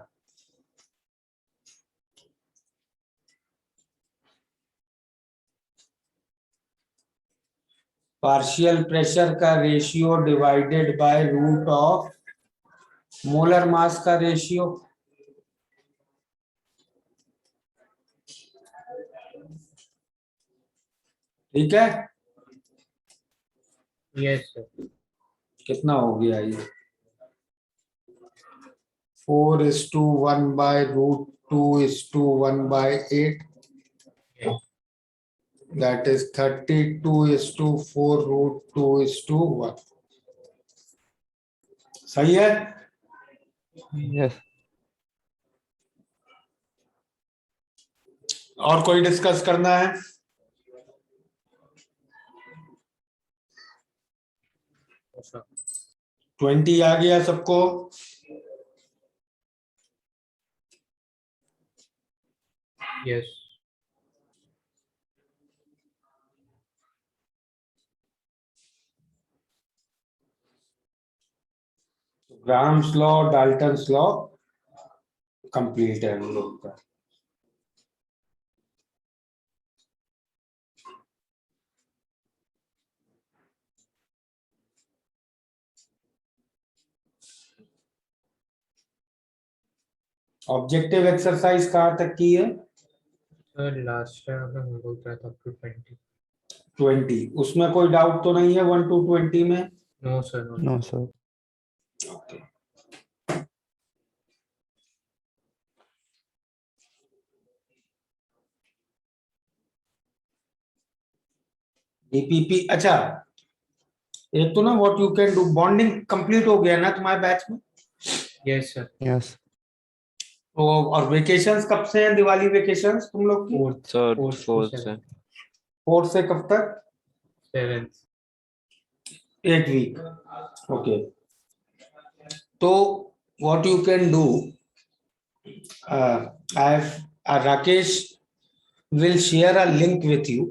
पार्शियल प्रेशर का ratio divided by root of molar mass का रेशियो। ठीक है? Yes sir. कितना हो गया ये? 4:1/√2:1/8, that is 32:4√2:1। सही है? Yes. और कोई डिस्कस करना है? सर 20 आ गया सबको? Yes. Grams law, Dalton's law complete है हम लोग का। ऑब्जेक्टिव एक्सरसाइज कहाँ तक की है? सर लास्ट टाइम हम बोल रहा था 20। 20। उसमें कोई डाउट तो नहीं है 1 to 20 में? No sir. No, sir. Okay. DPP, अच्छा एक तो ना what you can do, bonding complete हो गया ना तुम्हारे बैच में? Yes sir. Yes. तो और वेकेशंस कब से हैं? दिवाली वेकेशंस तुम लोग की? थर्ड Fourth to फोर्थ से। seventh। 4 से कब तक? 7th। 8 वीक। ओके, तो what you can do, Rakesh will share a link with you,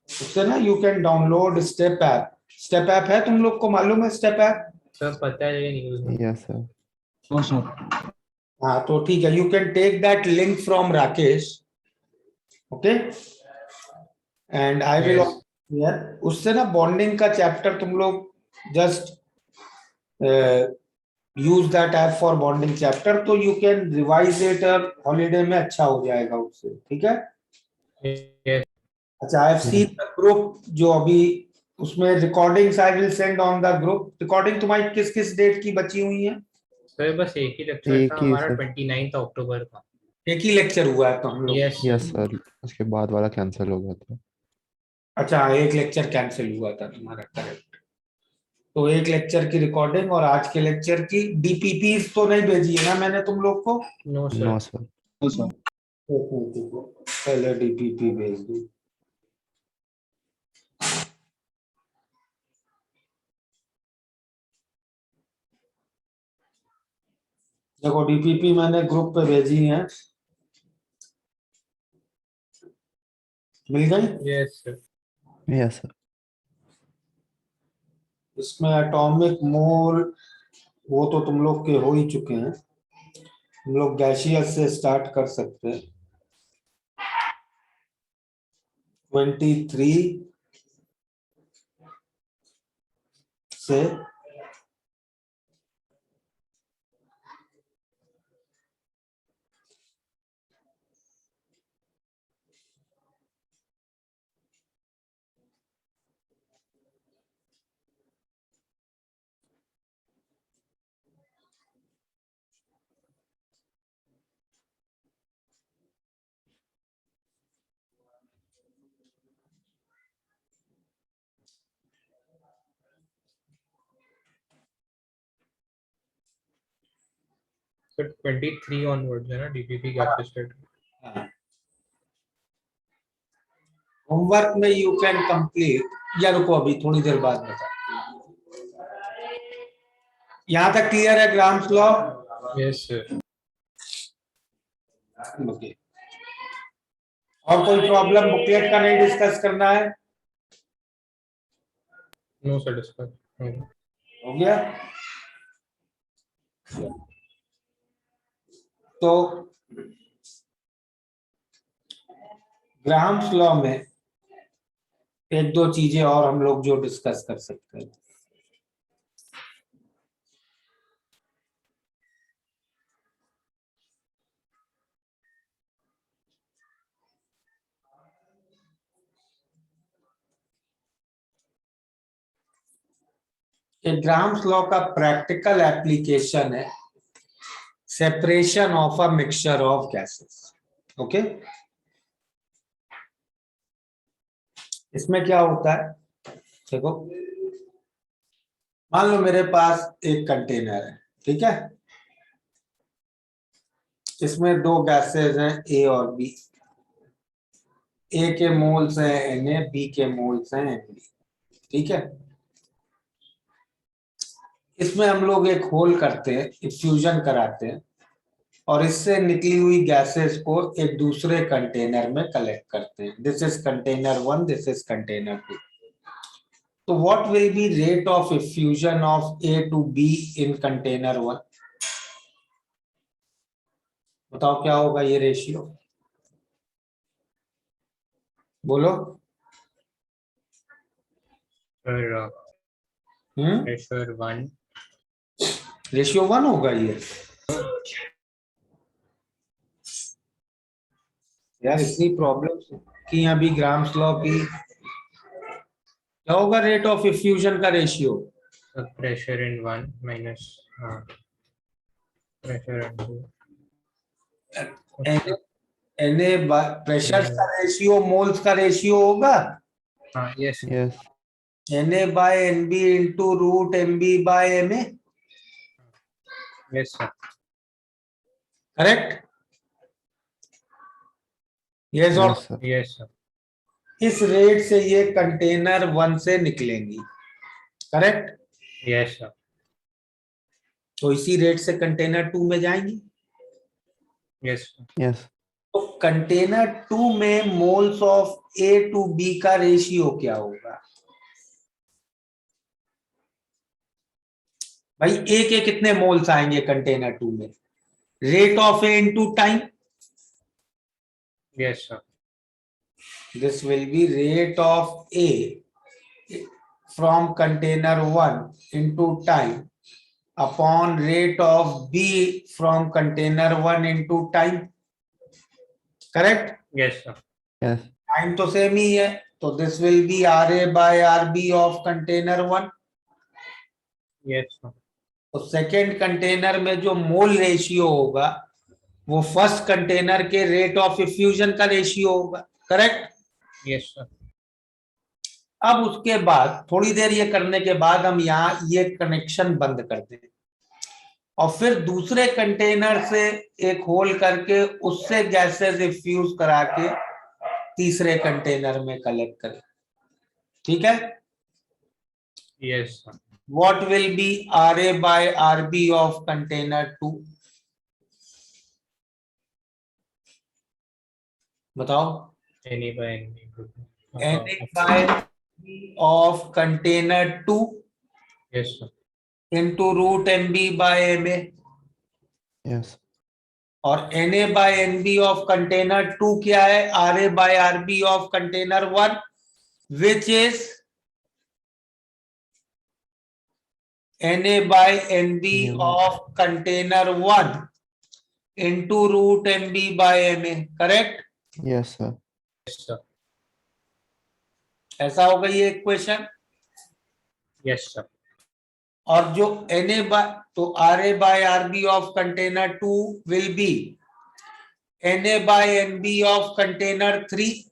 उससे ना you can download step app. Step app है तुम लोग को मालूम है? Step app? सर पता है लेकिन यूज नहीं। Yes, sir. हाँ तो ठीक है, you can take that link from Rakesh, okay, and I will Yes। उससे ना बॉन्डिंग का चैप्टर तुम लोग just use that app for bonding chapter, तो you can revise it, holiday में अच्छा हो जाएगा उससे, ठीक है? Yes। अच्छा, I have seen the group जो अभी उसमें recordings I will send on the group. Recording तुम्हारी किस किस डेट की बची हुई है? सर बस एक ही लेक्चर एक था ही हमारा सर। 29 अक्टूबर का। एक ही लेक्चर हुआ है तो हम लोग? Yes Yes, sir. उसके बाद वाला कैंसिल हो गया था। अच्छा, एक लेक्चर कैंसिल हुआ था तुम्हारा, करेक्ट। तो एक लेक्चर की रिकॉर्डिंग और आज के लेक्चर की डीपीपी तो नहीं भेजी है ना मैंने तुम लोग को? No No, sir. sir. Sir. पहले डीपीपी भेज दूं। देखो डीपीपी मैंने ग्रुप पे भेजी है, मिल गई। Yes sir. Yes sir. इसमें एटॉमिक मोल वो तो तुम लोग के हो ही चुके हैं, हम लोग गैसियस से स्टार्ट कर सकते हैं। 23 से सर 23 ऑनवर्ड्स है ना डीपीपी गैस स्टेट। होमवर्क में यू कैन कंप्लीट, या रुको अभी थोड़ी देर बाद बता। यहां तक क्लियर है grams law? Yes sir. Okay, और कोई प्रॉब्लम बुकलेट का नहीं डिस्कस करना है? नो सर डिस्कस हो गया। तो ग्राम्स लॉ में एक दो चीजें और हम लोग जो डिस्कस कर सकते हैं। ग्राम्स लॉ का प्रैक्टिकल एप्लीकेशन है separation of a mixture of gases. Okay, इसमें क्या होता है, देखो मान लो मेरे पास एक कंटेनर है, ठीक है, इसमें दो गैसेस हैं ए और बी। ए के मोल्स हैं Na, बी के मोल्स हैं Nb, ठीक है। इसमें हम लोग एक होल करते हैं, इफ्यूजन कराते हैं, और इससे निकली हुई गैसेस को एक दूसरे कंटेनर में कलेक्ट करते हैं। This is container 1, this is container 2। तो what will B rate of effusion of A to B in container 1? बताओ क्या होगा ये रेशियो, बोलो। Sir pressure 1। रेशियो 1 होगा ये। यार इतनी प्रॉब्लम की अभी ग्राम्स लॉ की, क्या होगा रेट ऑफ इफ्यूजन का ratio? Pressure in 1 minus pressure in 2। Pressure का रेशियो मोल्स का रेशियो होगा। हाँ yes yes Na/Nb into root Mb/Ma, yes sir. Correct? Yes और यस सर। Yes sir. इस रेट से ये कंटेनर 1 से निकलेंगी, करेक्ट? Yes sir. तो इसी रेट से कंटेनर 2 में जाएंगी। यस यस तो कंटेनर 2 में moles of A to B का रेशियो क्या होगा भाई? A के कितने मोल्स आएंगे कंटेनर 2 में? Rate of A into time. Yes sir. This will be rate of A from container 1 into time upon rate of B from container 1 into time, correct? Yes sir. Yes Time तो same ही है, तो this will be RA by RB of container 1। Yes sir. तो second container में जो mole ratio होगा वो first container के rate of effusion का रेशियो होगा, करेक्ट? Yes sir. अब उसके बाद थोड़ी देर ये करने के बाद हम यहाँ ये कनेक्शन बंद कर दें। और फिर दूसरे कंटेनर से एक होल करके उससे गैसेस इफ्यूज करा के तीसरे कंटेनर में कलेक्ट करें। ठीक है। Yes, sir. What will be RA by RB of container 2? बताओ। NA by NB. NA by NB of container 2 Yes, sir. into root MB by MA, Yes. और NA by NB of container 2 क्या है? RA by RB of container 1, which is NA by NB Yeah. of container 1 into root MB by MA, correct? Yes, sir. Yes, sir. ऐसा होगा ये equation. Yes, sir. और जो NA by तो RA by RB of container 2 will be NA by NB of container 3,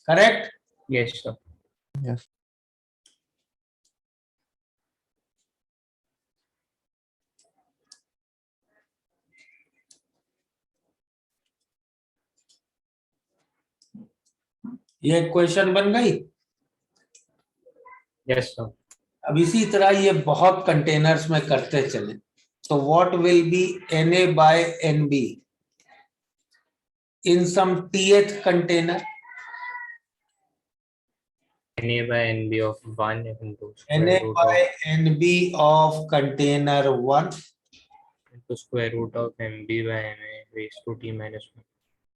correct? Yes, sir. Yes. ये equation बन गई। Yes, sir. अब इसी तरह ये बहुत कंटेनर्स में करते चले। तो what will B NA by NB in some tth container? NA by NB of 1 into square NA root by of NB of container 1, into square root of MB by MA raised to T minus 1.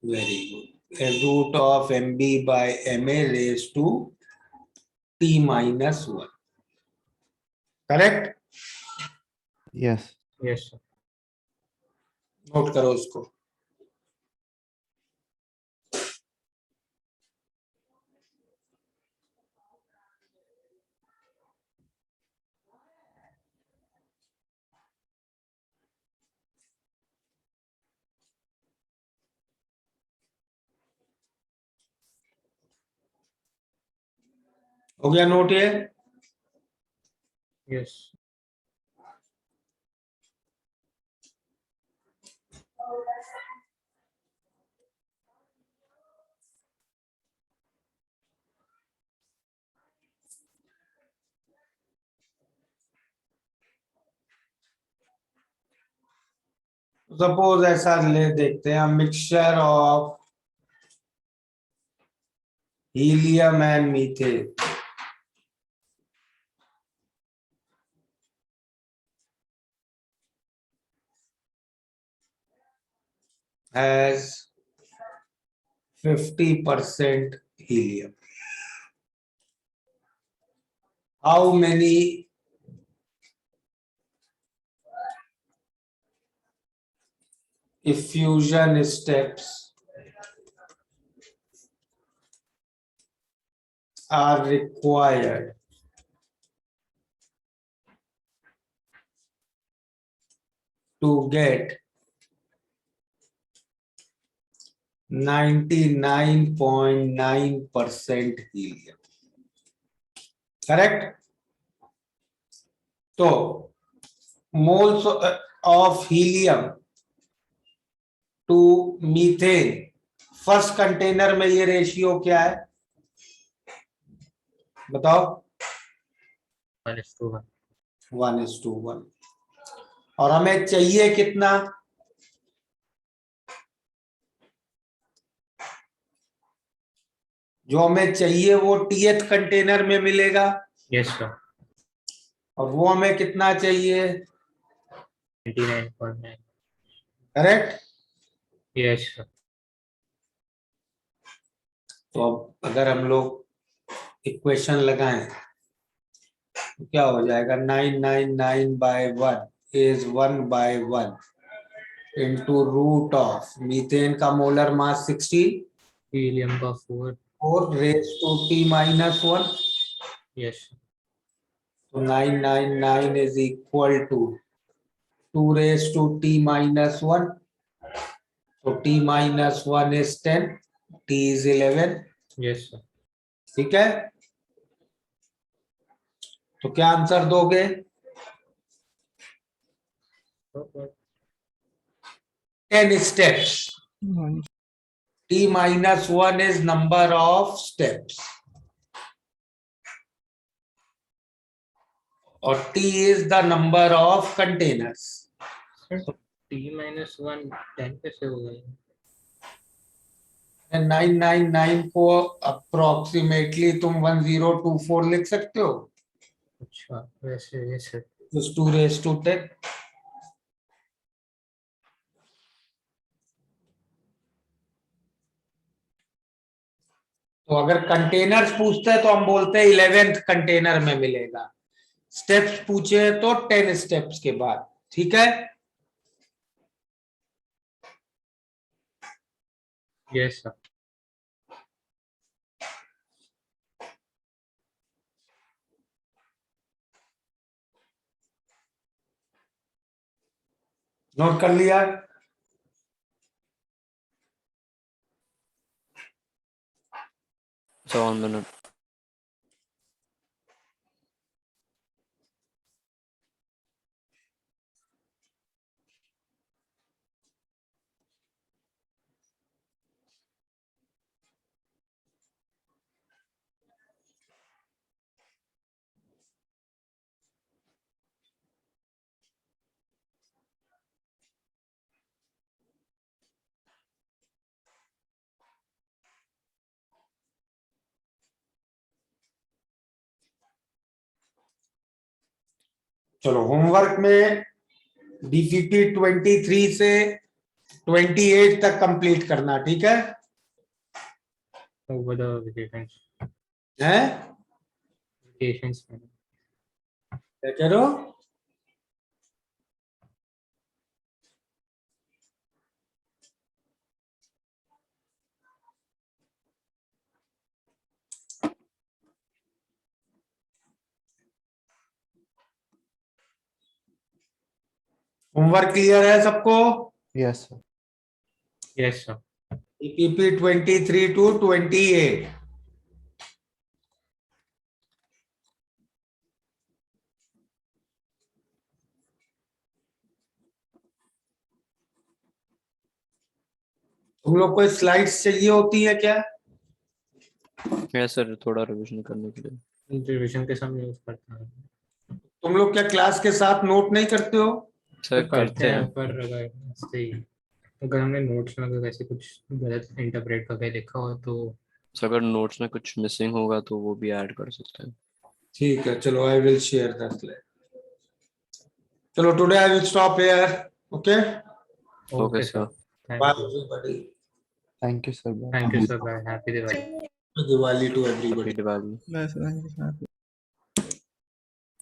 very good, a root of MB by MA raised to T minus 1, correct? Yes. Yes, sir. Note करो उसको। हो गया note ये? Yes. Suppose ऐसा ले देखते हैं, mixture of helium and methane has 50% helium. How many diffusion steps are required to get 99.9% helium? Correct? तो moles of helium to methane first container में ये रेशियो क्या है बताओ? 1:1. 1:1। और हमें चाहिए कितना? जो हमें चाहिए वो टीएथ कंटेनर में मिलेगा। Yes, sir. और वो हमें कितना चाहिए? 99.9. करेक्ट? Yes, sir. तो अब अगर हम लोग इक्वेशन लगाएं तो क्या हो जाएगा? 999/1 is 1/1 into root of methane का मोलर मास 16 Helium का 4. और raise to T minus 1। Yes, sir. तो 999 is equal to 2 raised to T minus 1। तो T minus 1 is 10, T is 11। Yes, sir. ठीक है? तो क्या आंसर दोगे? 10 steps. T minus 1 is number of steps. Or T is the number of containers. T-1 10 कैसे होगा ये? 999 को अप्रोक्सीमेटली तुम 1024 लिख सकते हो. अच्छा वैसे ये सर Just 2 raised to 10. तो अगर कंटेनर्स पूछते हैं तो हम बोलते हैं 11th कंटेनर में मिलेगा. स्टेप्स पूछे तो 10 स्टेप्स के बाद. ठीक है. Yes sir. नोट कर लिया. So 1 minute. चलो होमवर्क में डीपीपी 23 से 28 तक कंप्लीट करना. ठीक है. Over the vacations. हैं? वेकेशंस में क्या कह रहे हो? होमवर्क क्लियर है सबको? Yes, sir. Yes sir. DPP 23 to 28. तुम लोग को स्लाइड्स चाहिए होती है क्या? Yes sir, थोड़ा रिवीजन करने के लिए. रिवीजन के समय यूज करते हैं. तुम लोग क्या क्लास के साथ नोट नहीं करते हो? सर तो करते हैं. पर अगर हमने नोट्स में अगर ऐसे कुछ गलत इंटरप्रेट करके लिखा हो तो सर अगर नोट्स में कुछ मिसिंग होगा तो वो भी ऐड कर सकते हैं. ठीक है. चलो I will share the slide. चलो today I will stop here. Okay. Okay sir. Bye everybody. Thank you, sir. Bye. Thank you sir. Happy Diwali. Diwali to everybody. Happy Diwali. Bye, sir. Thank you, sir.